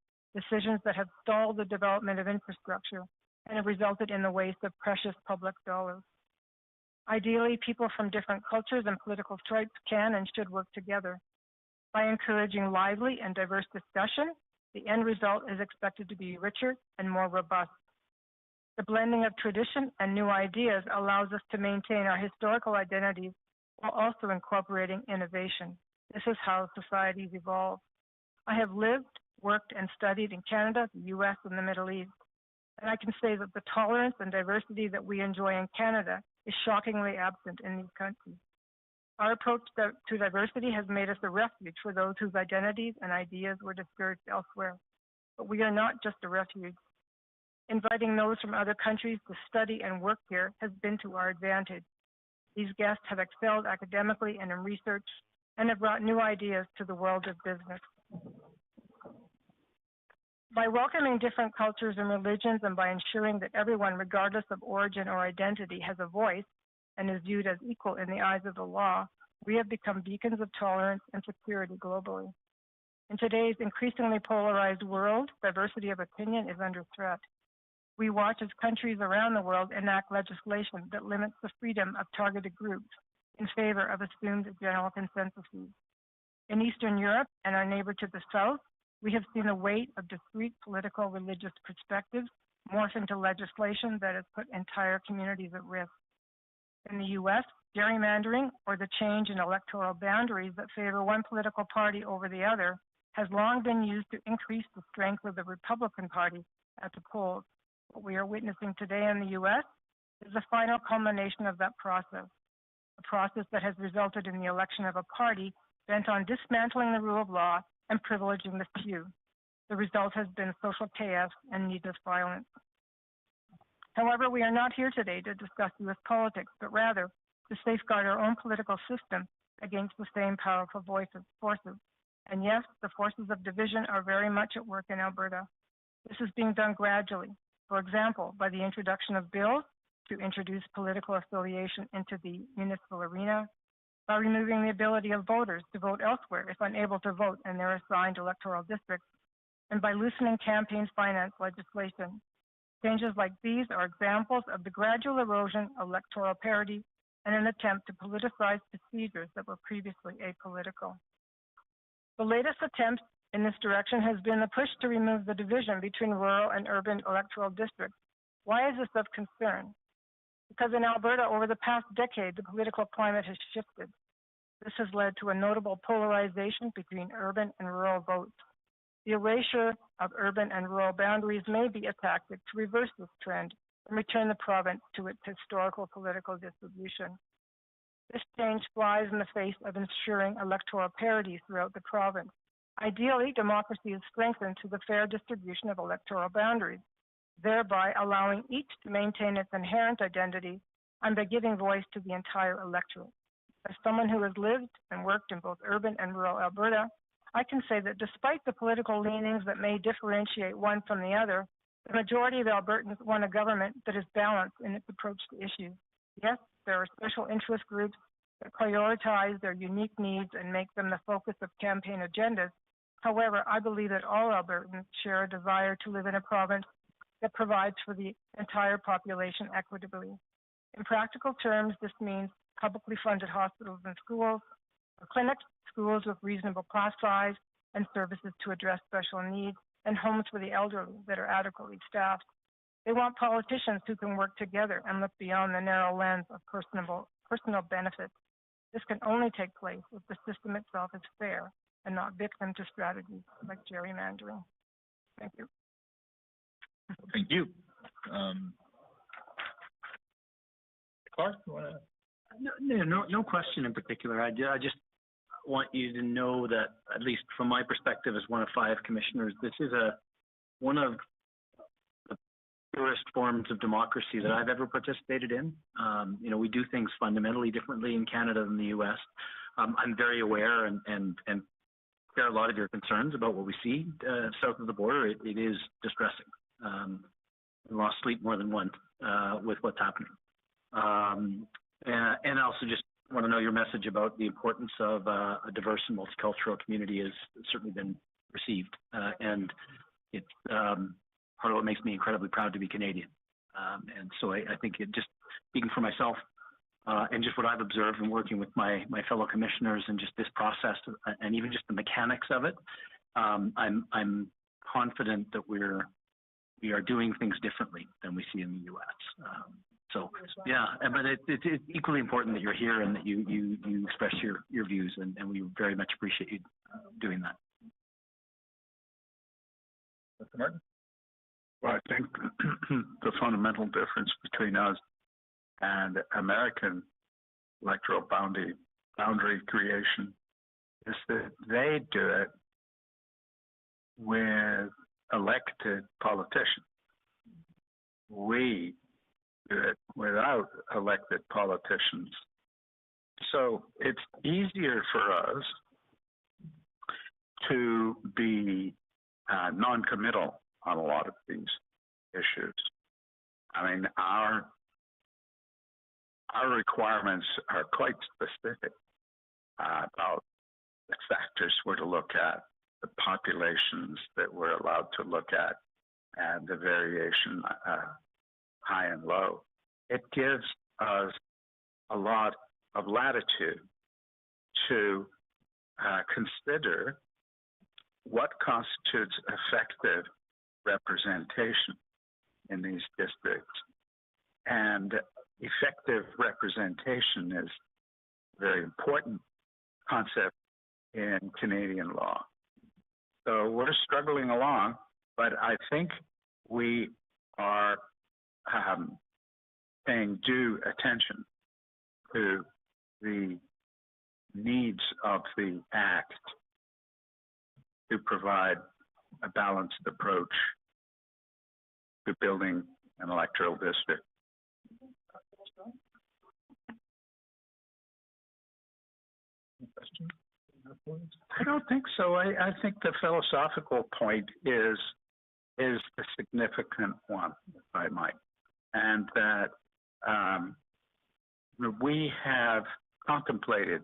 Speaker 7: that have stalled the development of infrastructure and have resulted in the waste of precious public dollars. Ideally, people from different cultures and political stripes can and should work together. By encouraging lively and diverse discussion, the end result is expected to be richer and more robust. The blending of tradition and new ideas allows us to maintain our historical identities while also incorporating innovation. This is how societies evolve. I have lived, worked, and studied in Canada, the U.S., and the Middle East. And I can say that the tolerance and diversity that we enjoy in Canada is shockingly absent in these countries. Our approach to diversity has made us a refuge for those whose identities and ideas were discouraged elsewhere. But we are not just a refuge. Inviting those from other countries to study and work here has been to our advantage. These guests have excelled academically and in research and have brought new ideas to the world of business. By welcoming different cultures and religions and by ensuring that everyone, regardless of origin or identity, has a voice and is viewed as equal in the eyes of the law, we have become beacons of tolerance and security globally. In today's increasingly polarized world, diversity of opinion is under threat. We watch as countries around the world enact legislation that limits the freedom of targeted groups in favor of assumed general consensuses. In Eastern Europe and our neighbor to the south, we have seen the weight of discrete political religious perspectives morph into legislation that has put entire communities at risk. In the U.S., gerrymandering, or the change in electoral boundaries that favor one political party over the other, has long been used to increase the strength of the Republican Party at the polls. What we are witnessing today in the U.S. is the final culmination of that process, a process that has resulted in the election of a party bent on dismantling the rule of law and privileging the few. The result has been social chaos and needless violence. However, we are not here today to discuss U.S. politics, but rather to safeguard our own political system against the same powerful forces. And yes, the forces of division are very much at work in Alberta. This is being done gradually. For example, by the introduction of bills to introduce political affiliation into the municipal arena, by removing the ability of voters to vote elsewhere if unable to vote in their assigned electoral districts, and by loosening campaign finance legislation. Changes like these are examples of the gradual erosion of electoral parity and an attempt to politicize procedures that were previously apolitical. The latest attempt in this direction has been the push to remove the division between rural and urban electoral districts. Why is this of concern? Because in Alberta, over the past decade, the political climate has shifted. This has led to a notable polarization between urban and rural votes. The erasure of urban and rural boundaries may be a tactic to reverse this trend and return the province to its historical political distribution. This change flies in the face of ensuring electoral parity throughout the province. Ideally, democracy is strengthened through the fair distribution of electoral boundaries, thereby allowing each to maintain its inherent identity and by giving voice to the entire electorate. As someone who has lived and worked in both urban and rural Alberta, I can say that despite the political leanings that may differentiate one from the other, the majority of Albertans want a government that is balanced in its approach to issues. Yes, there are special interest groups that prioritize their unique needs and make them the focus of campaign agendas. However, I believe that all Albertans share a desire to live in a province that provides for the entire population equitably. In practical terms, this means publicly funded hospitals and schools, clinics, schools with reasonable class size and services to address special needs, and homes for the elderly that are adequately staffed. They want politicians who can work together and look beyond the narrow lens of personal benefits. This can only take place if the system itself is fair and not victim to strategies like gerrymandering. Thank you.
Speaker 1: Thank you. Clark, you want to?
Speaker 8: No question in particular. I just want you to know that, at least from my perspective as one of 5 commissioners, this is one of the purest forms of democracy that I've ever participated in. We do things fundamentally differently in Canada than the U.S. I'm very aware and share a lot of your concerns about what we see south of the border. It is distressing. I lost sleep more than once with what's happening. And also just want to know your message about the importance of a diverse and multicultural community has certainly been received. And it's part of what makes me incredibly proud to be Canadian. And so I think it just speaking for myself and just what I've observed in working with my fellow commissioners and just this process and even just the mechanics of it, I'm confident that we are doing things differently than we see in the U.S. So yeah, but it's equally important that you're here and that you express your views, and we very much appreciate you doing that.
Speaker 1: Mr. Martin?
Speaker 6: Well, I think the fundamental difference between us and American electoral boundary creation is that they do it with elected politicians. We do it without elected politicians. So it's easier for us to be non-committal on a lot of these issues. I mean, our requirements are quite specific about the factors we're to look at, the populations that we're allowed to look at, and the variation high and low. It gives us a lot of latitude to consider what constitutes effective representation in these districts. And effective representation is a very important concept in Canadian law. So we're struggling along, but I think we are paying due attention to the needs of the Act to provide a balanced approach to building an electoral district. I don't think so. I think the philosophical point is a significant one, if I might, and that we have contemplated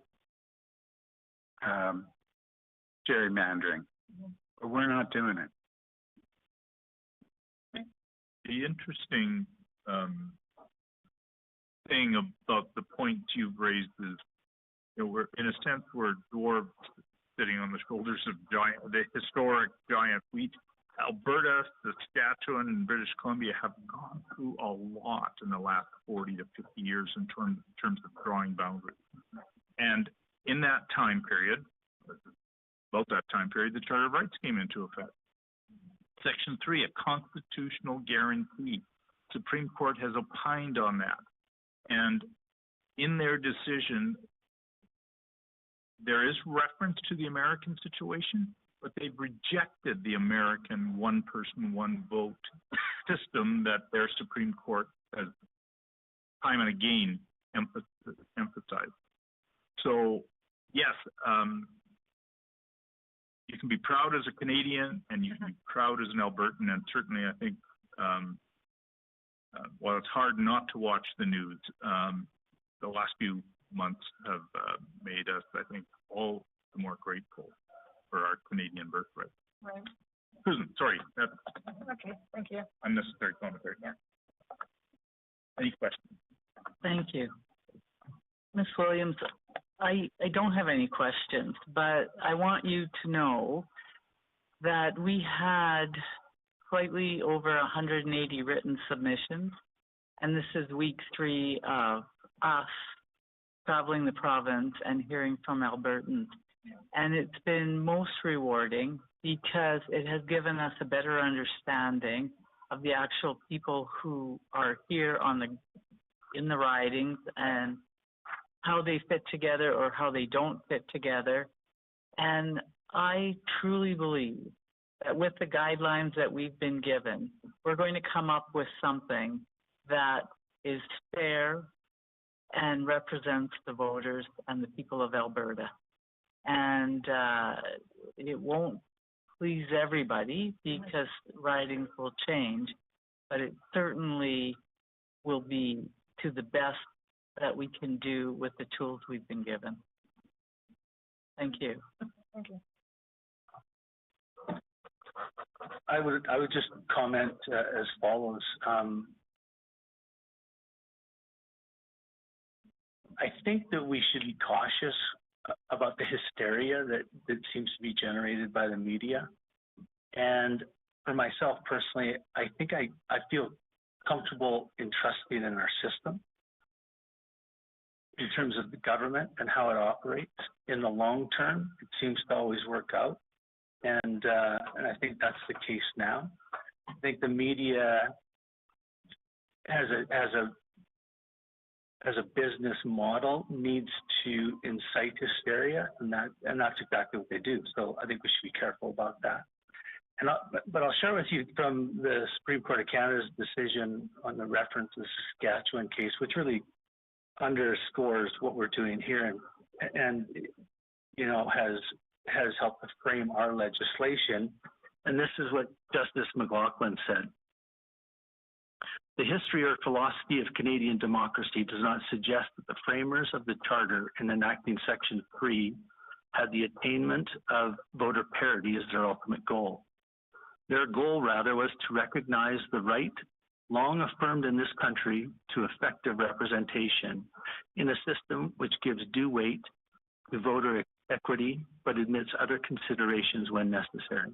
Speaker 6: gerrymandering, but we're not doing it.
Speaker 1: The interesting thing about the points you've raised is, we're in a sense we're dwarves sitting on the shoulders of the historic giants. Alberta, Saskatchewan, and British Columbia have gone through a lot in the last 40 to 50 years in terms of drawing boundaries. And in that time period, about that time period, the Charter of Rights came into effect. Section 3, a constitutional guarantee. Supreme Court has opined on that. And in their decision, there is reference to the American situation, but they've rejected the American one person, one vote system that their Supreme Court has time and again emphasized. So, yes, you can be proud as a Canadian and you can be proud as an Albertan, and certainly I think, while it's hard not to watch the news, the last few months have made us, I think, all the more grateful for our Canadian birthright.
Speaker 7: Right.
Speaker 1: Susan, sorry, that's
Speaker 7: Okay, thank you.
Speaker 1: unnecessary commentary.
Speaker 7: Yeah.
Speaker 1: Any questions?
Speaker 5: Thank you. Ms. Williams, I don't have any questions, but I want you to know that we had slightly over 180 written submissions, and this is week 3 of us traveling the province and hearing from Albertans. And it's been most rewarding because it has given us a better understanding of the actual people who are here in the ridings and how they fit together or how they don't fit together. And I truly believe that with the guidelines that we've been given, we're going to come up with something that is fair and represents the voters and the people of Alberta. And it won't please everybody because ridings will change, but it certainly will be to the best that we can do with the tools we've been given. Thank you.
Speaker 7: Thank you.
Speaker 4: I would just comment as follows. I think that we should be cautious about the hysteria that seems to be generated by the media. And for myself personally, I think I feel comfortable in trusting in our system in terms of the government and how it operates. In the long term, it seems to always work out. And I think that's the case now. I think the media as a business model needs to incite hysteria, and that's exactly what they do. So I think we should be careful about that. But I'll share with you from the Supreme Court of Canada's decision on the reference to the Saskatchewan case, which really underscores what we're doing here and you know has helped to frame our legislation. And this is what Justice McLaughlin said. The history or philosophy of Canadian democracy does not suggest that the framers of the Charter in enacting Section 3 had the attainment of voter parity as their ultimate goal. Their goal, rather, was to recognize the right long affirmed in this country to effective representation in a system which gives due weight to voter equity, but admits other considerations when necessary.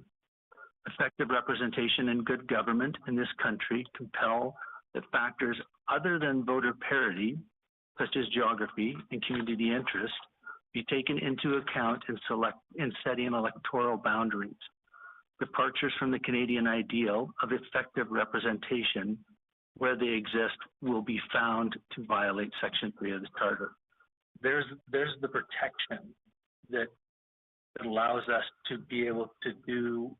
Speaker 4: Effective representation and good government in this country compel that factors other than voter parity, such as geography and community interest, be taken into account in setting electoral boundaries. Departures from the Canadian ideal of effective representation, where they exist, will be found to violate Section 3 of the Charter. There's the protection that allows us to be able to do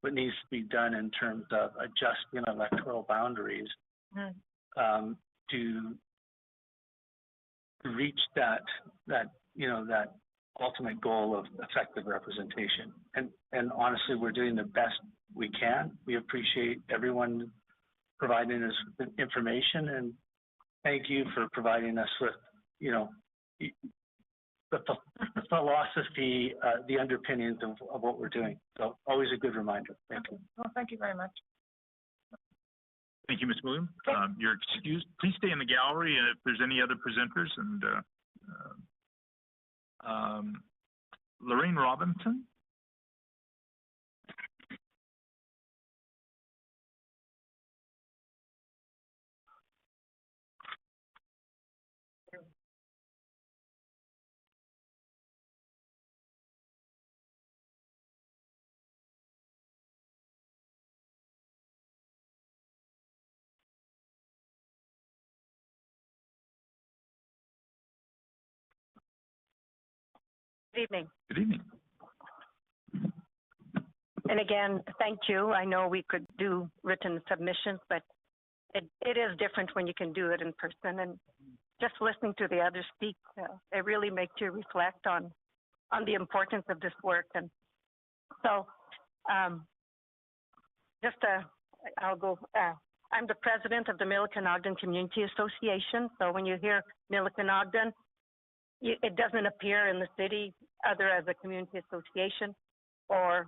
Speaker 4: what needs to be done in terms of adjusting electoral boundaries to reach that ultimate goal of effective representation. And honestly, we're doing the best we can. We appreciate everyone providing us with information, and thank you for providing us with, the philosophy, the underpinnings of what we're doing. So always a good reminder. Thank you.
Speaker 7: Well, thank you very much.
Speaker 1: Thank you, Ms. Williams. You're excused. Please stay in the gallery, and if there's any other presenters, and Lorraine Robinson.
Speaker 9: Good evening.
Speaker 1: Good evening.
Speaker 7: And again, thank you. I know we could do written submissions, but it is different when you can do it in person. And just listening to the others speak, it really makes you reflect on the importance of this work. And so, I'll go. I'm the president of the Milliken Ogden Community Association. So when you hear Milliken Ogden, it doesn't appear in the city other as a community association or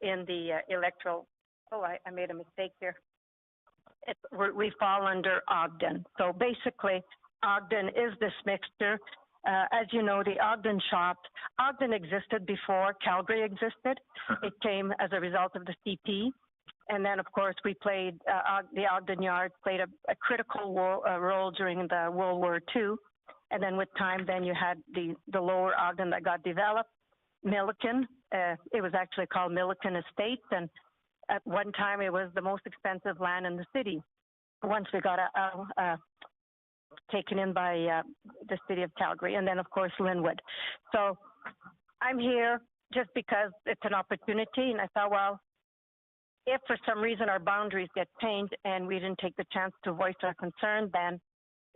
Speaker 7: in the electoral. Oh, I made a mistake here. We fall under Ogden. So basically, Ogden is this mixture. As you know, the Ogden shop, Ogden existed before Calgary existed. It came as a result of the CP. And then, of course, we played, the Ogden Yard played a critical role during the World War II. And then with time, then you had the lower Ogden that got developed. Milliken, it was actually called Milliken Estates. And at one time, it was the most expensive land in the city. Once we got taken in by the city of Calgary. And then, of course, Linwood. So I'm here just because it's an opportunity. And I thought, well, if for some reason our boundaries get changed and we didn't take the chance to voice our concern, then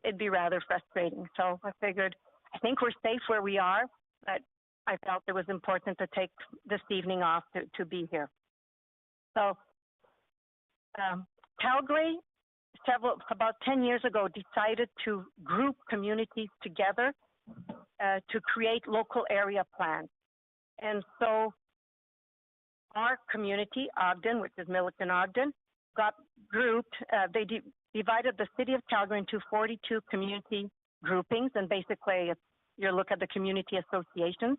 Speaker 7: it'd be rather frustrating. So I figured, I think we're safe where we are, but I felt it was important to take this evening off to be here. So Calgary, about 10 years ago, decided to group communities together to create local area plans. And so our community, Ogden, which is Milliken Ogden, got grouped. They divided the city of Calgary into 42 community groupings, and basically you look at the community associations.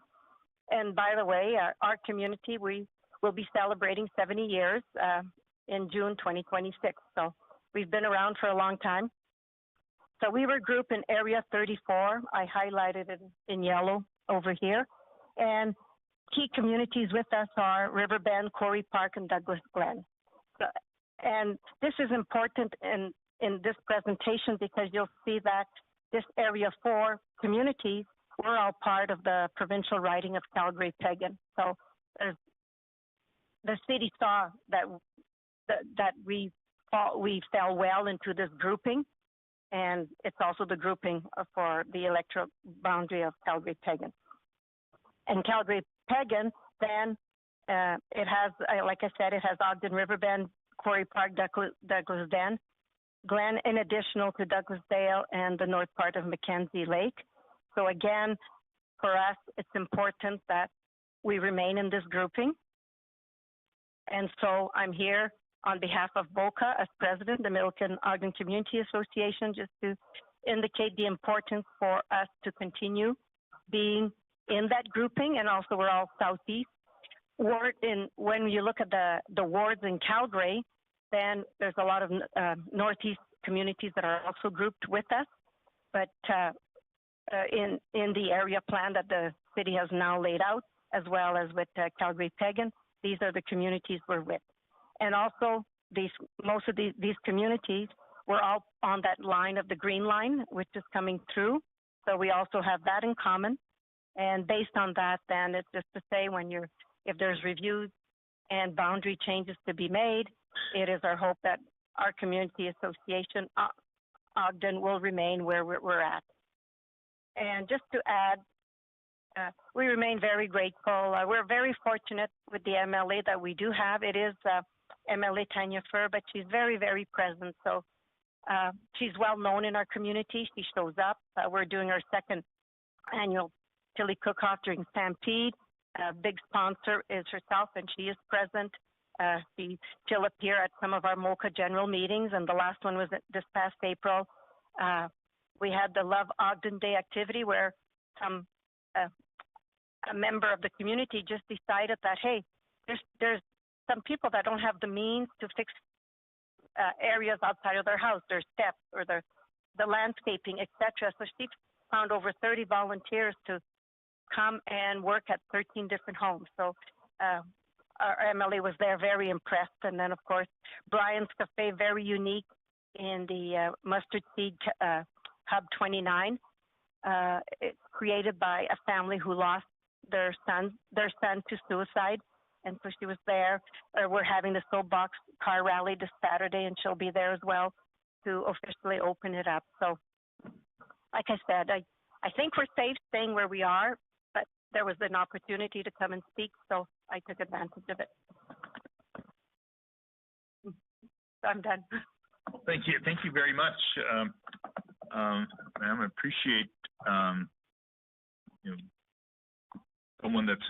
Speaker 7: And by the way, our community, we will be celebrating 70 years in June 2026. So we've been around for a long time. So we were grouped in Area 34. I highlighted it in yellow over here. And key communities with us are Riverbend, Quarry Park, and Douglas Glen. So, and this is important in this presentation because you'll see that this Area 4 communities were all part of the provincial riding of Calgary-Pagan. So the city saw that we fell well into this grouping, and it's also the grouping for the electoral boundary of Calgary-Pagan. And Calgary-Pagan, then it has, like I said, it has Ogden, Riverbend, Quarry Park, Douglas Glen, in addition to Douglasdale and the north part of Mackenzie Lake. So again, for us, it's important that we remain in this grouping. And so I'm here on behalf of BOCA as president, the Milliken Ogden Community Association, just to indicate the importance for us to continue being in that grouping. And also we're all Southeast. When you look at the wards in Calgary, then there's a lot of Northeast communities that are also grouped with us. But in the area plan that the city has now laid out, as well as with Calgary-Pagan, these are the communities we're with. And also, most of these communities were all on that line of the green line, which is coming through. So we also have that in common. And based on that, then it's just to say if there's reviews and boundary changes to be made, it is our hope that our community association, Ogden, will remain where we're at. And just to add, we remain very grateful. We're very fortunate with the MLA that we do have. It is MLA Tanya Fur, but she's very, very present. So she's well known in our community. She shows up. We're doing our second annual chili cook-off during Stampede. Big sponsor is herself, and she is present. She'll appear at some of our MOCA general meetings, and the last one was this past April. We had the Love Ogden Day activity where a member of the community just decided that, hey, there's some people that don't have the means to fix areas outside of their house, their steps or the landscaping, etc. So she found over 30 volunteers to come and work at 13 different homes. So our MLA was there, very impressed. And then, of course, Brian's Cafe, very unique in the Mustard Seed Hub 29. It's created by a family who lost their son to suicide
Speaker 3: and so she was there. We're having the soapbox car rally this Saturday, and she'll be there as well to officially open it up. So, like I said, I think we're safe staying where we are, but there was an opportunity to come and speak, so I took advantage of it. So I'm done.
Speaker 1: Well, thank you very much, ma'am. I appreciate someone that's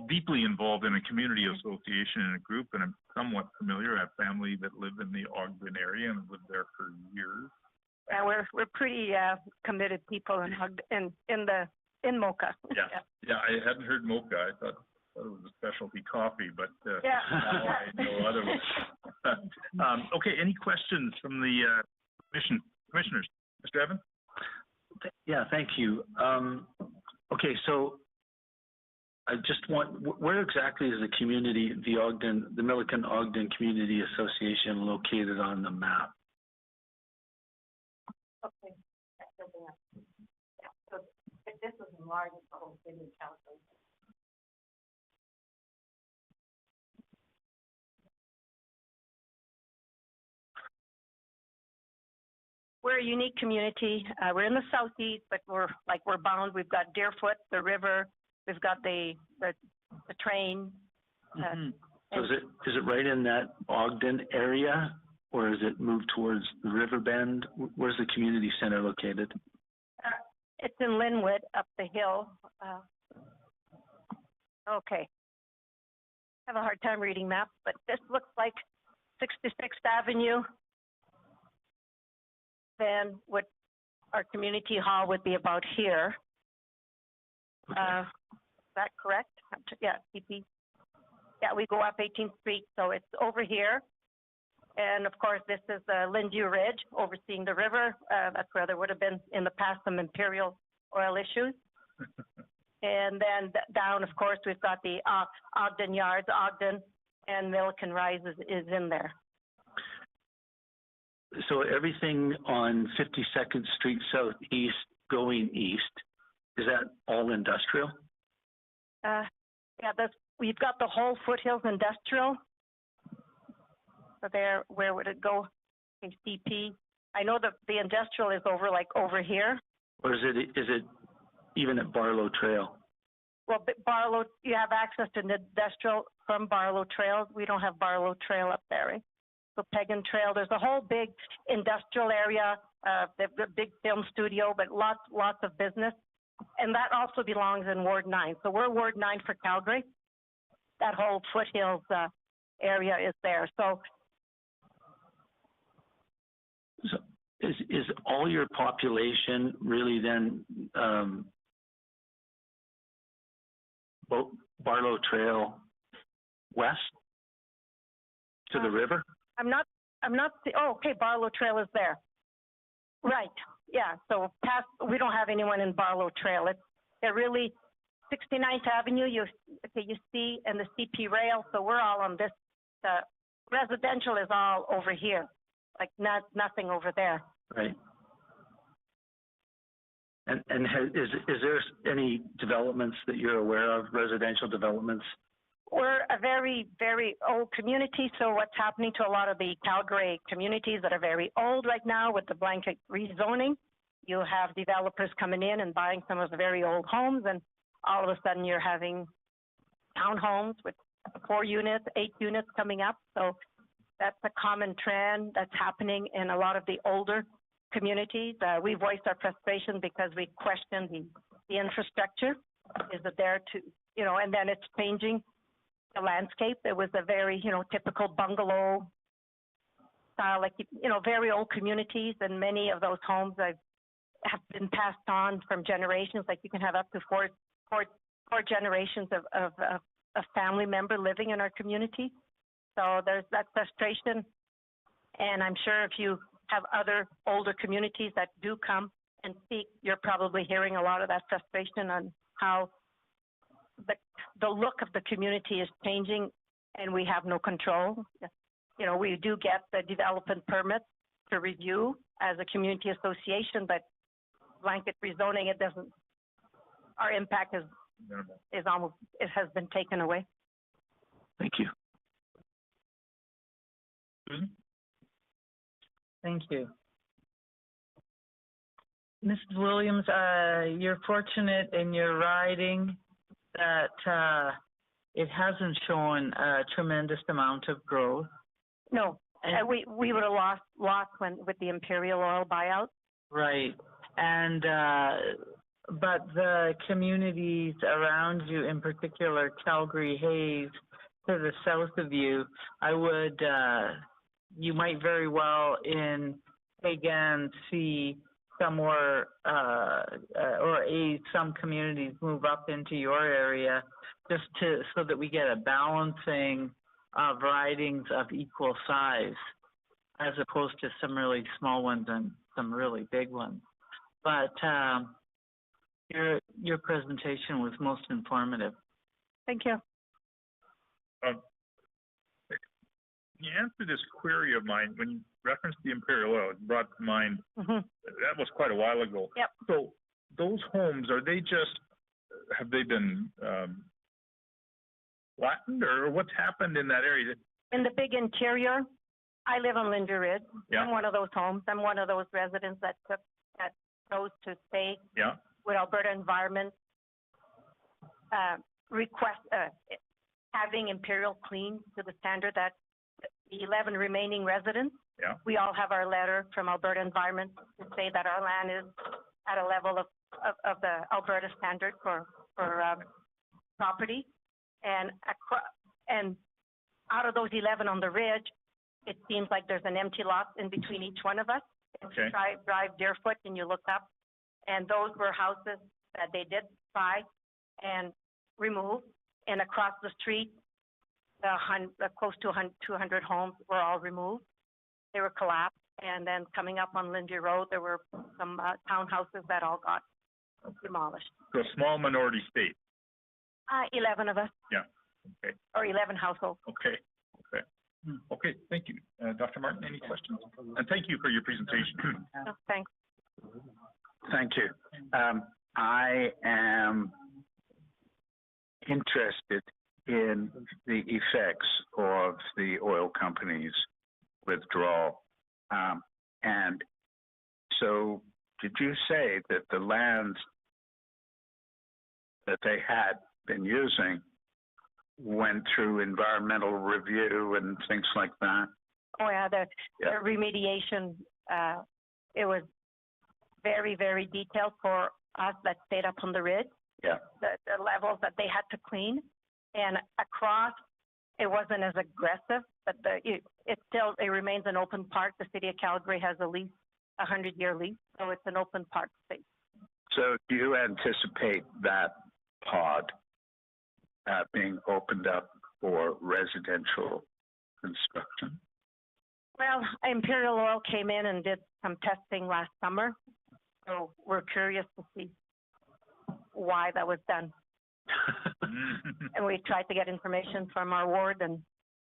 Speaker 1: deeply involved in a community association and a group, and I'm somewhat familiar. I have family that live in the Ogden area and have lived there for years.
Speaker 3: Yeah, we're pretty committed people in Mocha.
Speaker 1: Yeah. I hadn't heard Mocha. I thought it was a specialty coffee, but
Speaker 3: yeah.
Speaker 1: now I know otherwise. Okay, any questions from the commissioners? Mr. Evans?
Speaker 4: Yeah, thank you. Okay, so I just want, where exactly is the community, the Milliken Ogden Community Association located on the map?
Speaker 3: Okay. Yeah, so if this is enlarged, the whole city council. We're a unique community. We're in the southeast, but we're bound. We've got Deerfoot, the river. We've got the train.
Speaker 4: So is it right in that Ogden area, or is it moved towards the river bend? Where's the community center located?
Speaker 3: It's in Linwood, up the hill. Okay. I have a hard time reading maps, but this looks like 66th Avenue. Then what our community hall would be about here.
Speaker 4: Okay.
Speaker 3: Is that correct? Yeah, CP. Yeah, we go up 18th Street, so it's over here. And of course, this is Lindview Ridge, overseeing the river. That's where there would have been in the past some imperial oil issues. And then down, of course, we've got the Ogden Yards, Ogden, and Milliken Rise is in there.
Speaker 4: So everything on 52nd Street Southeast going east, is that all industrial?
Speaker 3: Yeah, we've got the whole Foothills Industrial. So there, where would it go? Okay, CP. I know that the industrial is over here.
Speaker 4: Or is it even at Barlow Trail?
Speaker 3: Well, Barlow, you have access to the industrial from Barlow Trail. We don't have Barlow Trail up there, right? So Pagan Trail, there's a whole big industrial area, the big film studio, but lots of business. And that also belongs in Ward 9. So we're Ward 9 for Calgary. That whole Foothills area is there. So
Speaker 4: is all your population really then Barlow Trail west to the river? I'm not, okay, Barlow Trail is there. Right, yeah, so we don't have anyone in Barlow Trail. They're really 69th Avenue, you see, and the CP rail, so we're all on this, residential is all over here, like nothing over there. Right. And is there any developments that you're aware of, residential developments? We're a very, very old community, so what's happening to a lot of the Calgary communities that are very old right now with the blanket rezoning, you have developers coming in and buying some of the very old homes, and all of a sudden you're having townhomes with 4 units, 8 units coming up. So that's a common trend that's happening in a lot of the older communities. We voiced our frustration because we question the infrastructure. Is it there to, and then it's changing the landscape. It was a very, typical bungalow style, like, very old communities, and many of those homes have been passed on from generations. Like you can have up to four generations of a family member living in our community. So there's that frustration. And I'm sure if you have other older communities that do come and speak, you're probably hearing a lot of that frustration on how the look of the community is changing and we have no control. We do get the development permits to review as a community association, but blanket rezoning, our impact is almost, it has been taken away.
Speaker 6: Thank you.
Speaker 1: Susan?
Speaker 5: Thank you. Mrs. Williams, you're fortunate in your riding that it hasn't shown a tremendous amount of growth.
Speaker 3: No, we would have lost with the Imperial Oil buyout.
Speaker 5: Right. And but the communities around you, in particular Calgary, Hayes, to the south of you, I would, you might very well in again see some more some communities move up into your area just so that we get a balancing of ridings of equal size as opposed to some really small ones and some really big ones. But your presentation was most informative.
Speaker 3: Thank you.
Speaker 1: You answered this query of mine when you referenced the Imperial Oil. It brought to mind, that was quite a while ago.
Speaker 3: Yep.
Speaker 1: So those homes, have they been flattened, or what's happened in that area?
Speaker 3: In the big interior, I live on Lindsay Ridge.
Speaker 1: Yeah.
Speaker 3: I'm one of those homes. I'm one of those residents that chose to stay with Alberta Environment, having Imperial clean to the standard that the 11 remaining residents, we all have our letter from Alberta Environment to say that our land is at a level of the Alberta standard for property. And out of those 11 on the ridge, it seems like there's an empty lot in between each one of us.
Speaker 1: Okay.
Speaker 3: Drive Deerfoot and you look up, and those were houses that they did buy and remove. And across the street, close to 200 homes were all removed. They were collapsed. And then coming up on Lindsay Road, there were some townhouses that all got demolished.
Speaker 1: So a small minority state.
Speaker 3: 11 of us.
Speaker 1: Yeah. Okay.
Speaker 3: Or 11 households.
Speaker 1: Okay. Okay. Okay. Thank you. Dr. Martin, any questions? And thank you for your presentation.
Speaker 3: No, thanks.
Speaker 6: Thank you. I am interested in the effects of the oil companies' withdrawal. And so did you say that the lands that they had been using went through environmental review and things like that?
Speaker 3: Oh, yeah, the remediation, it was very, very detailed for us that stayed up on the ridge.
Speaker 6: Yeah.
Speaker 3: The levels that they had to clean. And across, it wasn't as aggressive, but it remains an open park. The city of Calgary has a lease, a 100-year lease, so it's an open park space.
Speaker 6: So do you anticipate that pod being opened up for residential construction?
Speaker 3: Well, Imperial Oil came in and did some testing last summer, so we're curious to see why that was done. And we tried to get information from our ward, and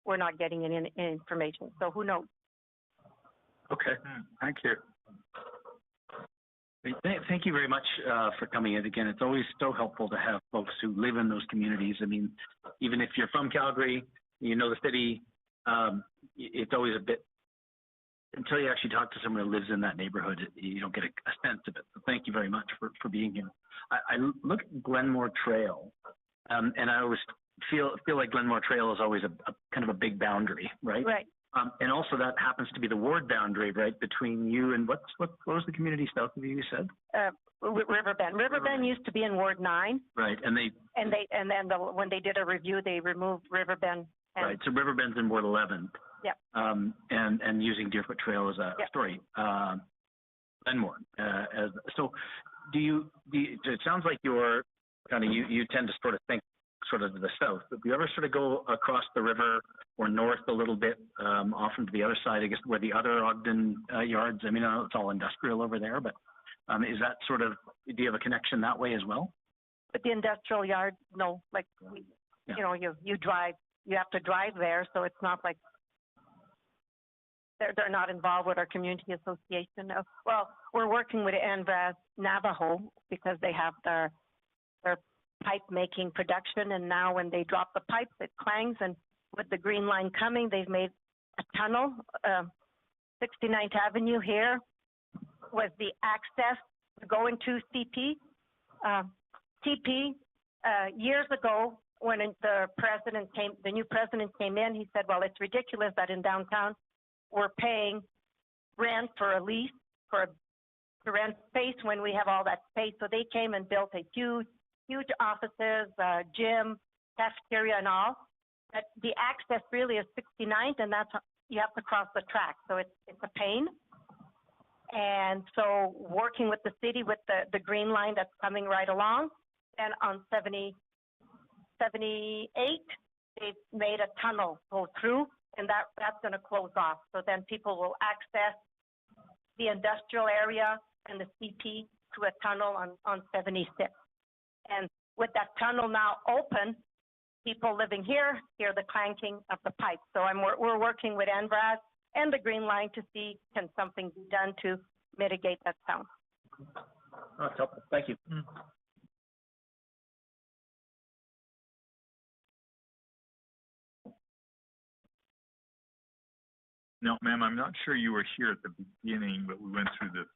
Speaker 3: we're not getting any information. So who knows?
Speaker 6: Okay, thank you.
Speaker 8: Thank you very much for coming in. Again, it's always so helpful to have folks who live in those communities. I mean, even if you're from Calgary, you know the city, it's always a bit, until you actually talk to someone who lives in that neighborhood, you don't get a sense of it. So thank you very much for being here. I look at Glenmore Trail, and I always feel like Glenmore Trail is always a kind of a big boundary, right?
Speaker 3: Right.
Speaker 8: And also that happens to be the ward boundary, right, between you and what was the community south of you said?
Speaker 3: Riverbend. Riverbend used to be in Ward 9.
Speaker 8: Right, and
Speaker 3: then when they did a review, they removed Riverbend.
Speaker 8: Right, so Riverbend's in Ward 11.
Speaker 3: Yep.
Speaker 8: And using Deerfoot Trail as a story. Glenmore. So it sounds like you're kind of, you tend to sort of think sort of to the south, but do you ever sort of go across the river or north a little bit, often to the other side, I guess, where the other Ogden yards, I mean, I know it's all industrial over there, but is that sort of, do you have a connection that way as well?
Speaker 3: But the industrial yard, no, like, you know, you drive, you have to drive there, so it's not like they're not involved with our community association. Well, we're working with NVAS Navajo because they have their pipe making production, and now when they drop the pipes, it clangs, and with the Green Line coming, they've made a tunnel. 69th Avenue here was the access to go into CP. TP, years ago, when the new president came in, he said, well, it's ridiculous that in downtown we're paying rent for a lease to rent space when we have all that space. So they came and built a huge offices, gym, cafeteria and all. But the access really is 69th, and that's, you have to cross the track. So it's a pain. And so working with the city with the Green Line that's coming right along, and on 78, they've made a tunnel go through, and that's going to close off. So then people will access the industrial area and the CP through a tunnel on 76. And with that tunnel now open, people living here hear the clanking of the pipes. So we're working with NVRAS and the Green Line to see can something be done to mitigate that sound.
Speaker 8: That's helpful. Thank you.
Speaker 1: Now, ma'am, I'm not sure you were here at the beginning, but we went through the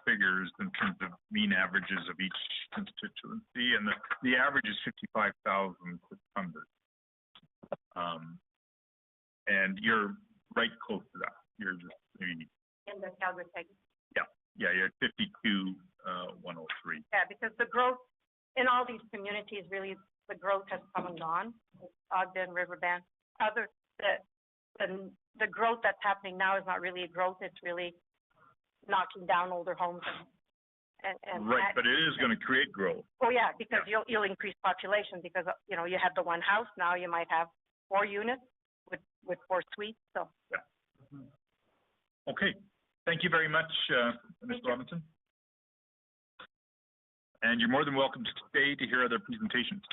Speaker 1: figures in terms of mean averages of each constituency, and the average is 55,600. And you're right close to that. You're just maybe
Speaker 3: In the Calgary segment.
Speaker 1: Yeah, you're at 52,103.
Speaker 3: Yeah, because the growth in all these communities, really, the growth has come and gone. Ogden, Riverbend, the growth that's happening now is not really a growth. It's really knocking down older homes and
Speaker 1: right, but it is going to create growth.
Speaker 3: Oh yeah, because you'll increase population because you have the one house, now you might have 4 units with 4 suites. So
Speaker 1: yeah. Okay, thank you very much, Ms. Robinson. And you're more than welcome to stay to hear other presentations.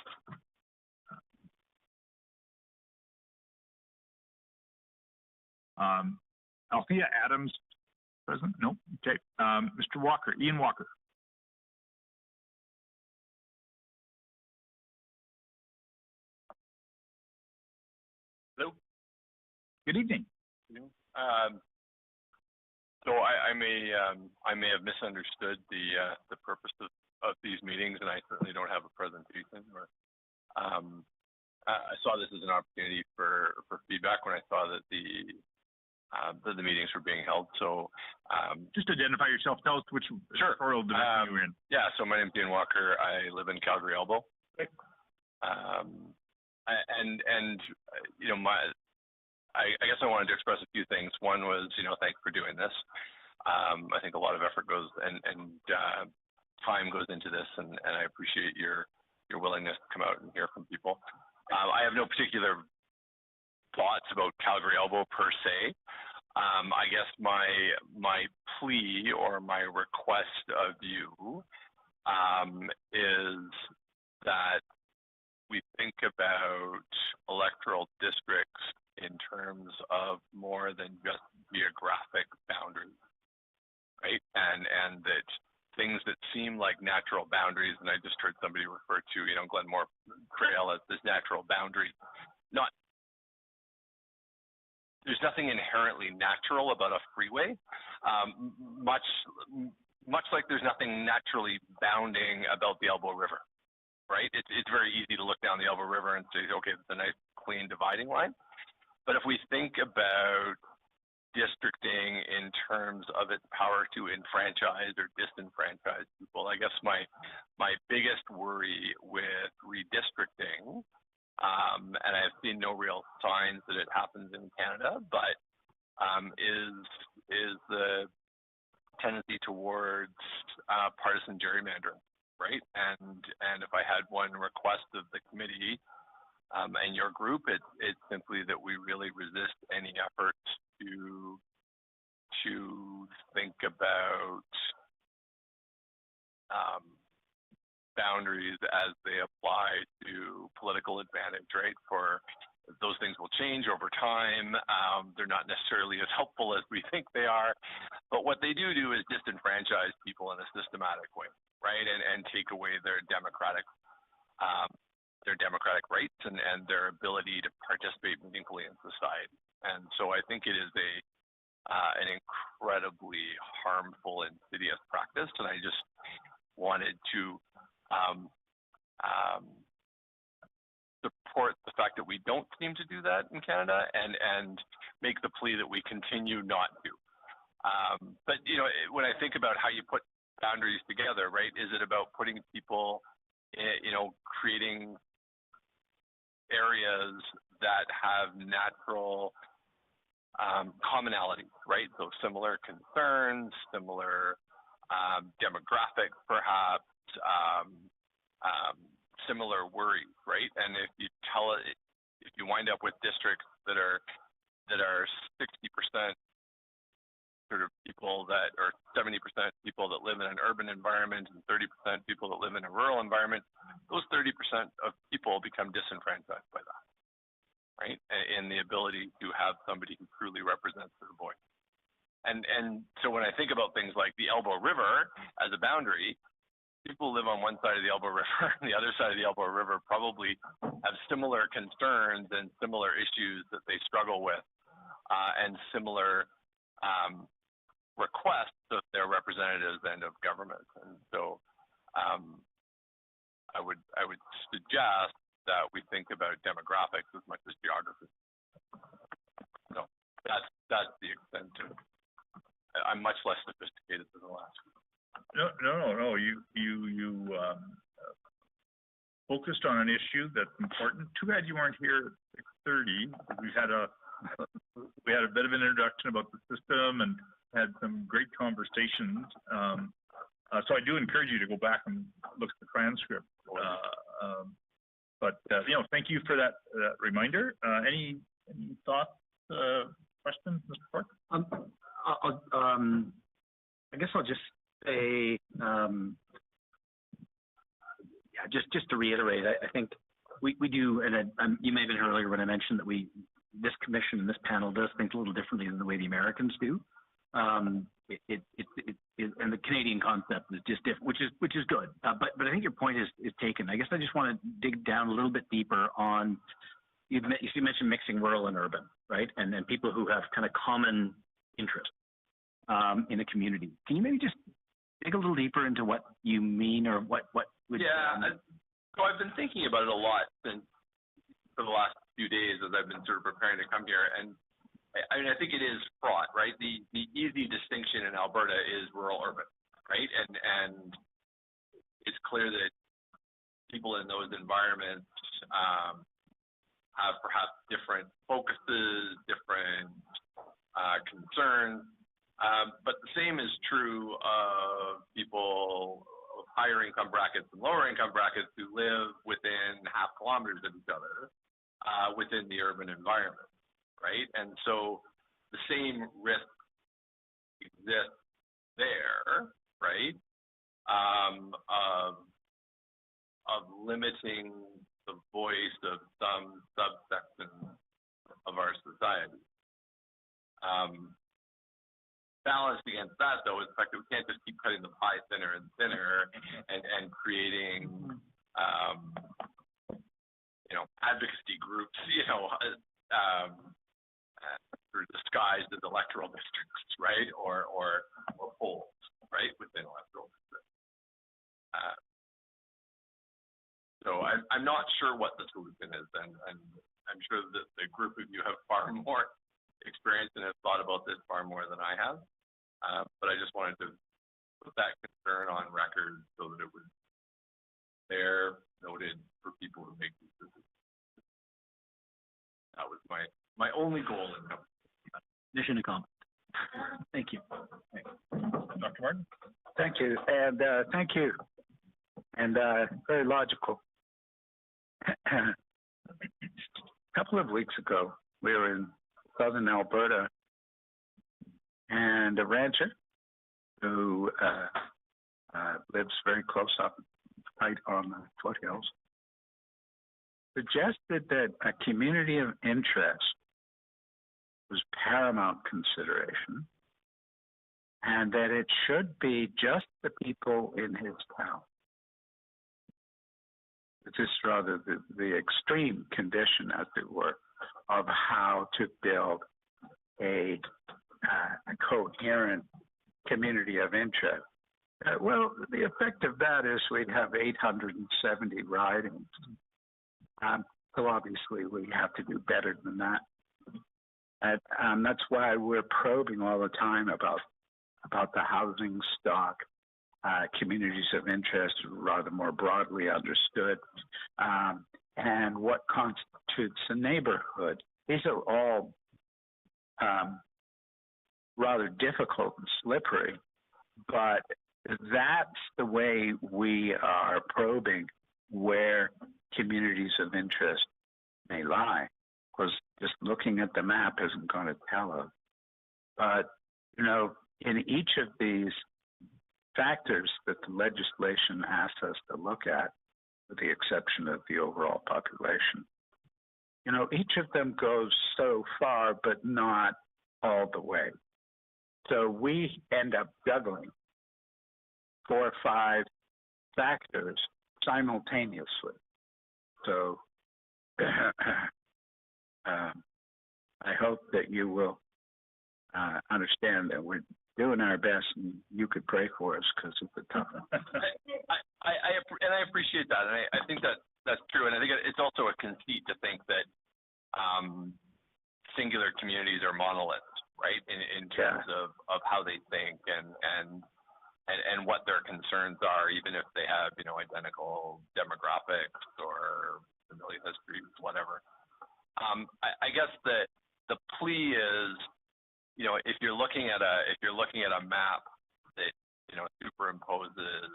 Speaker 1: Althea Adams, present? No? Okay. Mr. Walker, Ian Walker.
Speaker 9: Hello.
Speaker 1: Good evening.
Speaker 9: So I may have misunderstood the purpose of these meetings, and I certainly don't have a presentation. I saw this as an opportunity for feedback when I saw that the meetings were being held. So
Speaker 1: just identify yourself. Tell us which electoral division you're in.
Speaker 9: Yeah. So my name's Ian Walker. I live in Calgary Elbow.
Speaker 1: Okay.
Speaker 9: I guess I wanted to express a few things. One was, thanks for doing this. I think a lot of effort goes and time goes into this, and I appreciate your willingness to come out and hear from people. I have no particular thoughts about Calgary Elbow per se. I guess my plea or my request of you is that we think about electoral districts in terms of more than just geographic boundaries, right? And that things that seem like natural boundaries, and I just heard somebody refer to, Glenmore Trail as this natural boundary. There's nothing inherently natural about a freeway, much like there's nothing naturally bounding about the Elbow River, right? It's very easy to look down the Elbow River and say, okay, it's a nice clean dividing line. But if we think about districting in terms of its power to enfranchise or disenfranchise people, I guess my biggest worry with redistricting, and I've seen no real signs that it happens in Canada, but is the tendency towards partisan gerrymandering, right? And if I had one request of the committee and your group, it's simply that we really resist any efforts to think about boundaries as they apply to political advantage, right? For those things will change over time. They're not necessarily as helpful as we think they are, but what they do is disenfranchise people in a systematic way, right? And take away their democratic their democratic rights and their ability to participate meaningfully in society. And so I think it is an incredibly harmful, insidious practice, and I just wanted to support the fact that we don't seem to do that in Canada, and make the plea that we continue not to. But you know, when I think about how you put boundaries together, right? Is it about putting people, you know, creating areas that have natural commonality, right? So similar concerns, similar demographics, perhaps, similar worries, right? And if you wind up with districts that are 60% sort of people that, or 70% people that live in an urban environment and 30% people that live in a rural environment, those 30% of people become disenfranchised by that, right? In the ability to have somebody who truly represents their voice. And so when I think about things like the Elbow River as a boundary, people who live on one side of the Elbow River and the other side of the Elbow River probably have similar concerns and similar issues that they struggle with, and similar requests of their representatives and of government. And so I would suggest that we think about demographics as much as geography. So that's the extent of it. I'm much less sophisticated than the last one.
Speaker 1: No. You focused on an issue that's important. Too bad you weren't here at 6:30. We had a bit of an introduction about the system and had some great conversations. So I do encourage you to go back and look at the transcript. But you know, thank you for that reminder. Any thoughts, questions, Mr. Park?
Speaker 8: I guess I'll just say, just to reiterate, I think we do, and you may have been here earlier when I mentioned that this commission and this panel does things a little differently than the way the Americans do. And the Canadian concept is just different, which is good. But I think your point is taken. I guess I just want to dig down a little bit deeper on, you mentioned mixing rural and urban, right? And then people who have kind of common interests in the community. Can you maybe just dig a little deeper into what you mean, or what would?
Speaker 9: Yeah, so I've been thinking about it a lot for the last few days as I've been sort of preparing to come here, and I mean, I think it is fraught, right? The easy distinction in Alberta is rural-urban, right? And it's clear that people in those environments have perhaps different focuses, different concerns, but the same is true of people of higher income brackets and lower income brackets who live within half kilometers of each other within the urban environment, right? And so the same risk exists there, right? Of limiting the voice of some subsections of our society. Balanced against that, though, is the fact that we can't just keep cutting the pie thinner and thinner and creating, advocacy groups, sort of disguised as electoral districts, right? Or polls, right, within electoral districts. So I'm not sure what the solution is, and I'm sure that the group of you have far more experience and have thought about this far more than I have. But I just wanted to put that concern on record so that it was there, noted for people who make these decisions. That was my only goal in that.
Speaker 8: Mission accomplished. Thank you.
Speaker 1: Dr. Martin?
Speaker 6: Thank you, and thank you. And very logical. A couple of weeks ago, we were in southern Alberta, and a rancher who lives very close up right on the foothills suggested that a community of interest was paramount consideration, and that it should be just the people in his town. just rather the extreme condition, as it were, of how to build a coherent community of interest. Well, the effect of that is we'd have 870 ridings. So obviously we have to do better than that. And that's why we're probing all the time about the housing stock, communities of interest, rather more broadly understood, and what constitutes a neighborhood. These are all rather difficult and slippery, but that's the way we are probing where communities of interest may lie, because just looking at the map isn't going to tell us. But, you know, in each of these factors that the legislation asks us to look at, with the exception of the overall population, you know, each of them goes so far, but not all the way. So we end up juggling 4 or 5 factors simultaneously. So I hope that you will understand that we're doing our best, and you could pray for us because it's a tough one.
Speaker 9: I appreciate that, and I think that's true, and I think it's also a conceit to think that singular communities are monoliths, right? In terms of how they think and what their concerns are, even if they have, you know, identical demographics or familial histories, whatever. I guess the plea is, you know, if you're looking at a map that, you know, superimposes,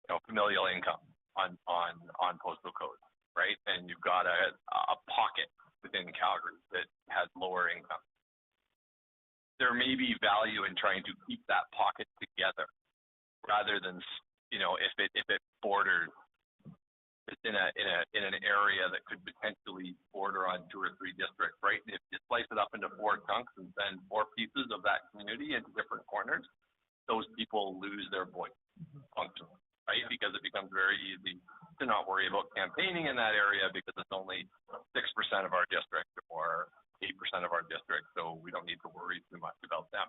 Speaker 9: you know, familial income on postal codes, right? And you've got a pocket within Calgary that has lower income. There may be value in trying to keep that pocket together, rather than, you know, if it borders, it's in an area that could potentially border on 2 or 3 districts, right? And if you slice it up into 4 chunks and send 4 pieces of that community into different corners, those people lose their voice functionally, right? Because it becomes very easy to not worry about campaigning in that area because it's only 6% of our district or 8% of our district, so we don't need to worry too much about them.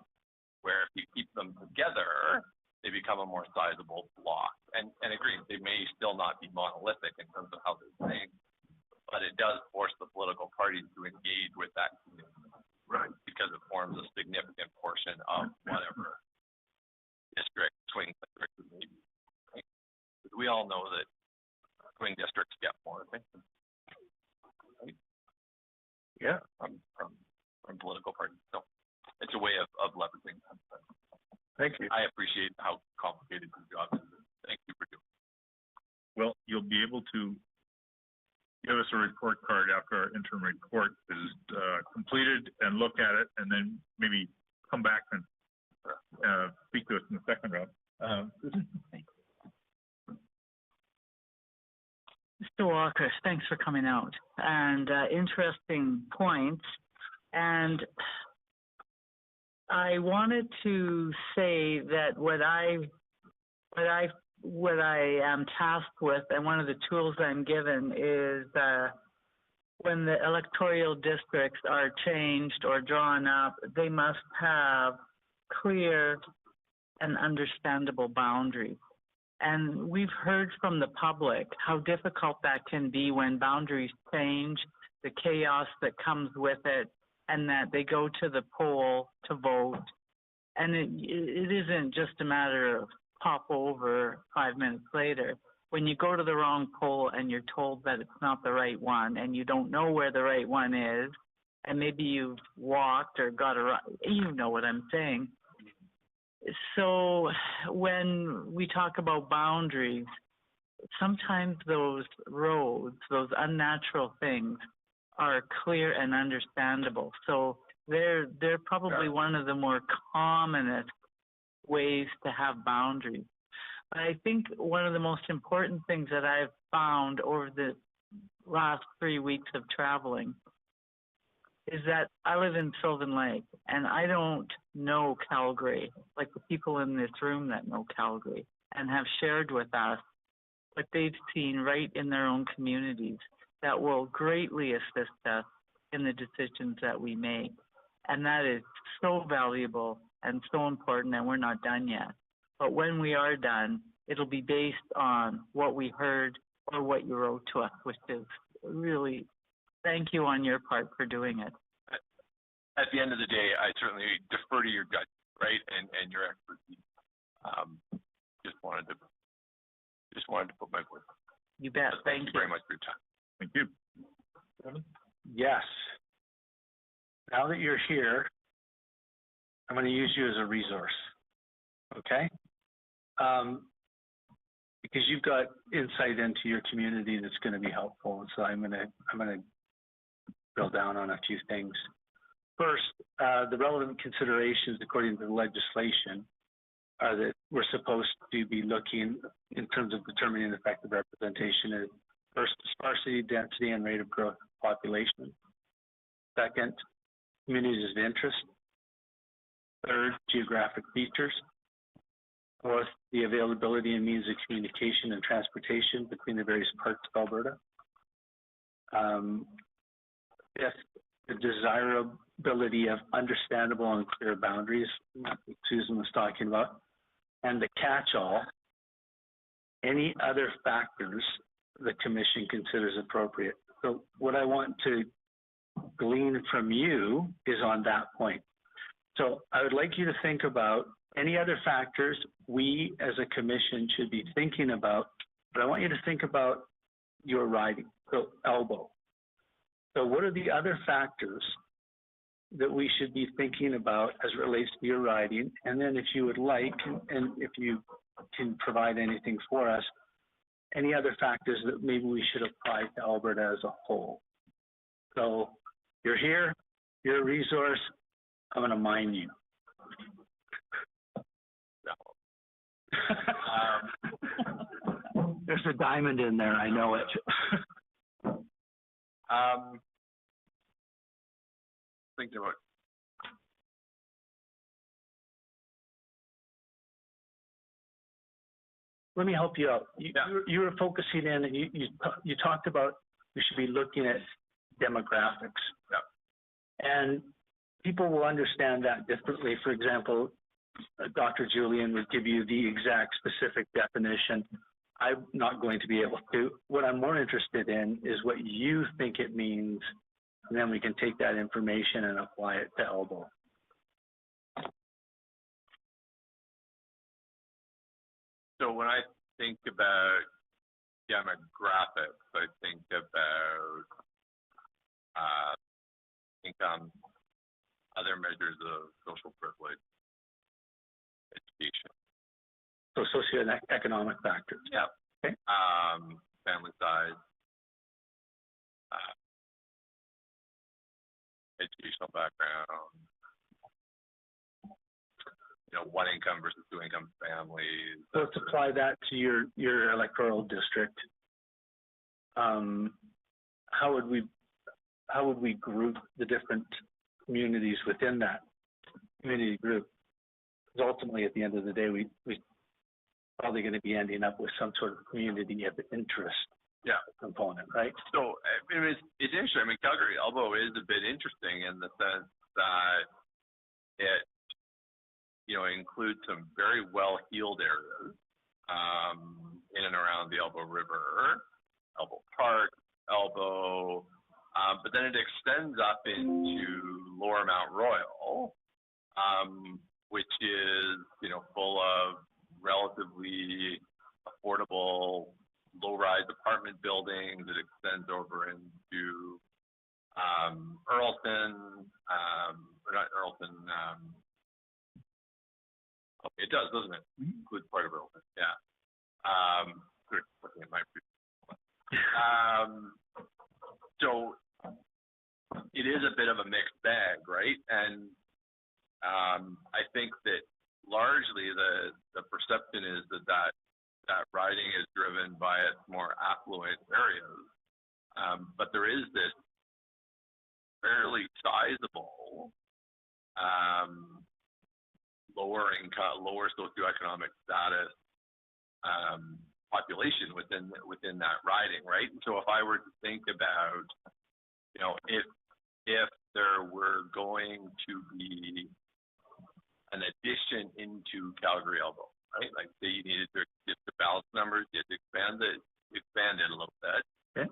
Speaker 9: Where if you keep them together, they become a more sizable block. And agree, they may still not be monolithic in terms of how they're saying, but it does force the political parties to engage with that community, right? Because it forms a significant portion of whatever district, swing district it may be. Right? We all know that swing districts get more attention, right?
Speaker 6: Yeah,
Speaker 9: from political parties. So it's a way of leveraging them.
Speaker 6: Thank you.
Speaker 9: I appreciate how complicated your job is. Thank you for doing it.
Speaker 1: Well, you'll be able to give us a report card after our interim report is completed and look at it, and then maybe come back and speak to us in the second round.
Speaker 5: Mr. Walker, thanks for coming out, and interesting points. And I wanted to say that what I am tasked with, and one of the tools I'm given, is when the electoral districts are changed or drawn up, they must have clear and understandable boundaries. And we've heard from the public how difficult that can be when boundaries change, the chaos that comes with it, and that they go to the poll to vote. And it isn't just a matter of pop over 5 minutes later. When you go to the wrong poll and you're told that it's not the right one, and you don't know where the right one is, and maybe you've walked or got a, you know what I'm saying. So when we talk about boundaries, sometimes those roads, those unnatural things, are clear and understandable. So they're probably one of the more commonest ways to have boundaries. But I think one of the most important things that I've found over the last 3 weeks of traveling is that I live in Sylvan Lake, and I don't know Calgary like the people in this room that know Calgary and have shared with us what they've seen right in their own communities that will greatly assist us in the decisions that we make. And that is so valuable and so important, and we're not done yet. But when we are done, it'll be based on what we heard or what you wrote to us, which is really, thank you on your part for doing it.
Speaker 9: At the end of the day, I certainly defer to your gut, right, and your expertise. Just wanted to put my voice.
Speaker 5: You bet.
Speaker 9: So thank you very much for your time.
Speaker 1: Thank you.
Speaker 4: Yes. Now that you're here, I'm going to use you as a resource. Okay? Because you've got insight into your community that's going to be helpful. So I'm going to drill down on a few things. First, the relevant considerations according to the legislation are that we're supposed to be looking in terms of determining effective representation is first, sparsity, density, and rate of growth of population. Second, communities of interest. Third, geographic features. Fourth, the availability and means of communication and transportation between the various parts of Alberta. Fifth, the desirability of understandable and clear boundaries, that Susan was talking about. And the catch-all, any other factors the Commission considers appropriate. So what I want to glean from you is on that point. So I would like you to think about any other factors we as a Commission should be thinking about, but I want you to think about your riding, so elbow. So what are the other factors that we should be thinking about as it relates to your riding? And then if you would like, and if you can provide anything for us, any other factors that maybe we should apply to Alberta as a whole. So you're here, you're a resource, I'm going to mine you. There's a diamond in there, I know it.
Speaker 9: Thinking about
Speaker 4: Let me help you out. You were focusing in, and you talked about we should be looking at demographics.
Speaker 9: Yeah.
Speaker 4: And people will understand that differently. For example, Dr. Julian would give you the exact specific definition. I'm not going to be able to. What I'm more interested in is what you think it means, and then we can take that information and apply it to elbow.
Speaker 9: So when I think about demographics, I think about income, other measures of social privilege, education.
Speaker 4: So socioeconomic factors.
Speaker 9: Yeah.
Speaker 4: Okay.
Speaker 9: Family size, educational background, one income versus two income families.
Speaker 4: Let's apply that to your electoral district. How would we group the different communities within that community group? Because ultimately, at the end of the day, we probably going to be ending up with some sort of community of interest component, right?
Speaker 9: So it's interesting. I mean, Calgary Elbow is a bit interesting in the sense that it includes some very well-heeled areas in and around the Elbow River, Elbow Park, Elbow, but then it extends up into Lower Mount Royal, which is full of relatively affordable low-rise apartment buildings. It extends over into Earlton, or not Earlton. It does, doesn't it? Includes part of Earlton. Yeah. Looking at my so it is a bit of a mixed bag, right? And I think that largely the perception is that riding is driven by its more affluent areas, but there is this fairly sizable lower income, lower socioeconomic status population within that riding, right? And so if I were to think about, you know, if there were going to be an addition into Calgary Elbow, right? Like say you needed to get the balance numbers, you had to expand it a little bit.
Speaker 4: Okay.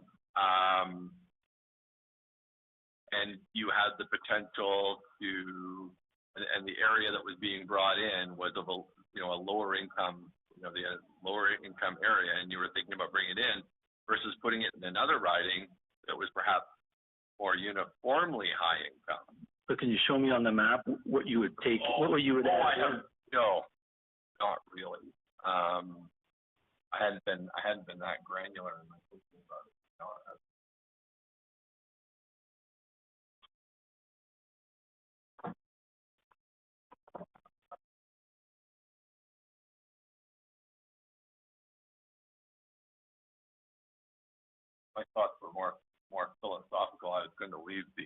Speaker 9: And you had the potential to, and the area that was being brought in was of a lower income, the lower income area, and you were thinking about bringing it in versus putting it in another riding that was perhaps more uniformly high income.
Speaker 4: So can you show me on the map what you would take, what you would add?
Speaker 9: No, not really. I hadn't been that granular in my thinking about it. No, my thoughts were more philosophical. I was going to leave the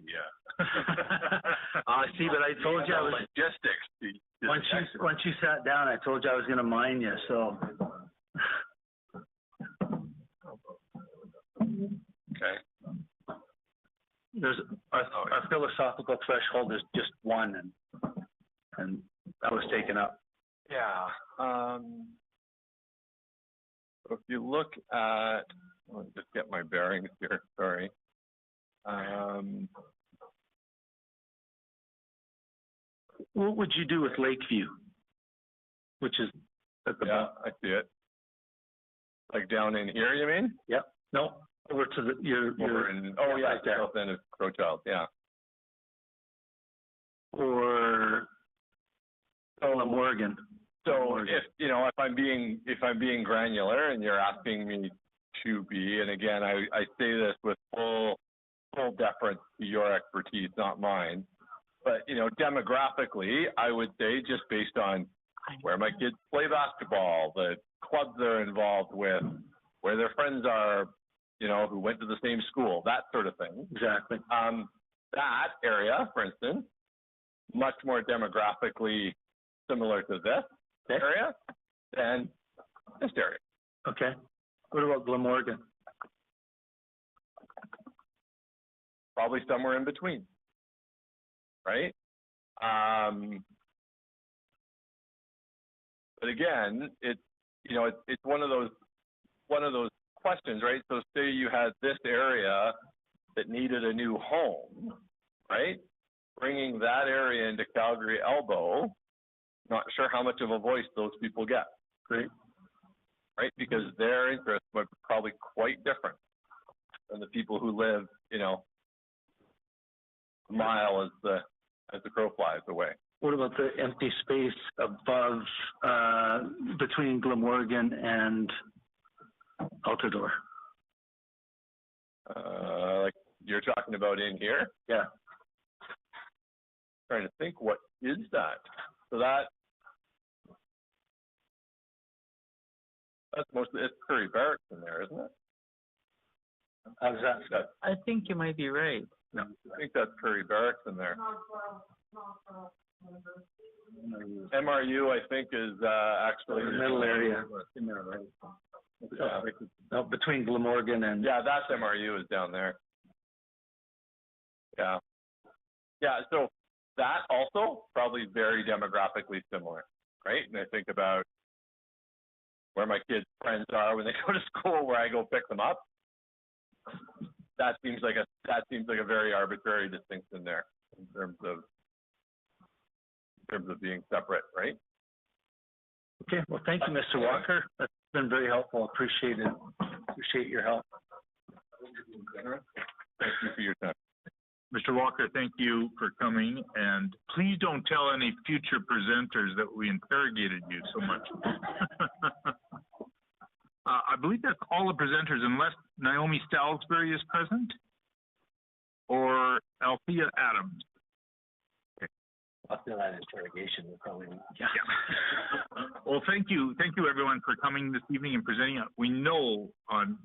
Speaker 4: I see, but I told you I was
Speaker 9: logistics.
Speaker 4: once you sat down, I told you I was going to mine you. So.
Speaker 9: Okay.
Speaker 4: There's our philosophical threshold is just one, and that was taken up.
Speaker 9: Yeah. If you look at, let me just get my bearings here. Sorry.
Speaker 4: What would you do with Lakeview, which is at the bottom?
Speaker 9: I see it. Like down in here, you mean?
Speaker 4: Yep. No, over to the
Speaker 9: over in right there. South end of Crowchild, yeah.
Speaker 4: Or Morgan.
Speaker 9: So if I'm being granular and you're asking me to be, and again I say this with full deference to your expertise, not mine, but demographically I would say just based on where my kids play basketball, the clubs they're involved with, where their friends are, who went to the same school, that sort of thing.
Speaker 4: Exactly.
Speaker 9: That area, for instance, much more demographically similar to this area than this area.
Speaker 4: Okay. What about Glamorgan?
Speaker 9: Probably somewhere in between, right? But again, it's one of those questions, right? So say you had this area that needed a new home, right? Bringing that area into Calgary Elbow, not sure how much of a voice those people get.
Speaker 4: Great.
Speaker 9: Right? Because their interests were probably quite different than the people who live, a mile as the crow flies away.
Speaker 4: What about the empty space above, between Glamorgan and Altador?
Speaker 9: Like you're talking about in here?
Speaker 4: Yeah.
Speaker 9: Trying to think, what is that? So that's mostly, it's Curry Barracks in there, isn't it?
Speaker 4: How's that?
Speaker 5: I think you might be right.
Speaker 9: No, I think that's Curry Barracks in there. MRU, I think, is actually
Speaker 4: in the middle area.
Speaker 9: In there, right?
Speaker 4: Yeah. No, between Glamorgan and...
Speaker 9: Yeah, that's MRU is down there. Yeah. Yeah, so that also probably very demographically similar, right? And I think about where my kids' friends are when they go to school, where I go pick them up. That seems like a very arbitrary distinction there in terms of being separate, right?
Speaker 4: Okay, well, thank you, Mr. Walker. That's been very helpful. Appreciate it. Appreciate your help.
Speaker 9: Thank you for your time.
Speaker 1: Mr. Walker, thank you for coming, and please don't tell any future presenters that we interrogated you so much. I believe that's all the presenters, unless Naomi Salisbury is present, or Althea Adams.
Speaker 4: After that interrogation, we'll probably...
Speaker 1: Yeah. Well, thank you everyone for coming this evening and presenting. We know on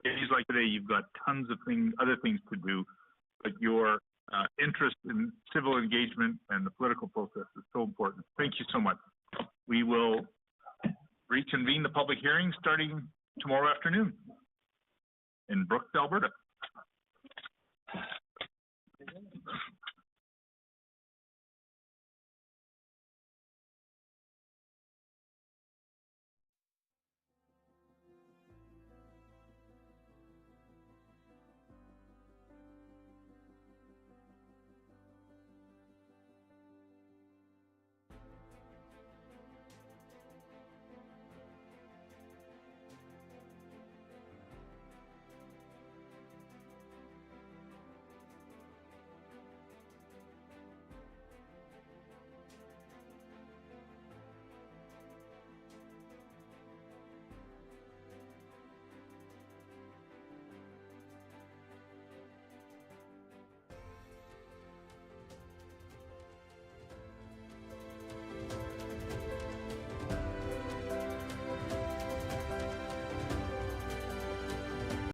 Speaker 1: days like today, you've got tons of other things to do, but your interest in civil engagement and the political process is so important. Thank you so much. We will reconvene the public hearing starting tomorrow afternoon in Brooks, Alberta.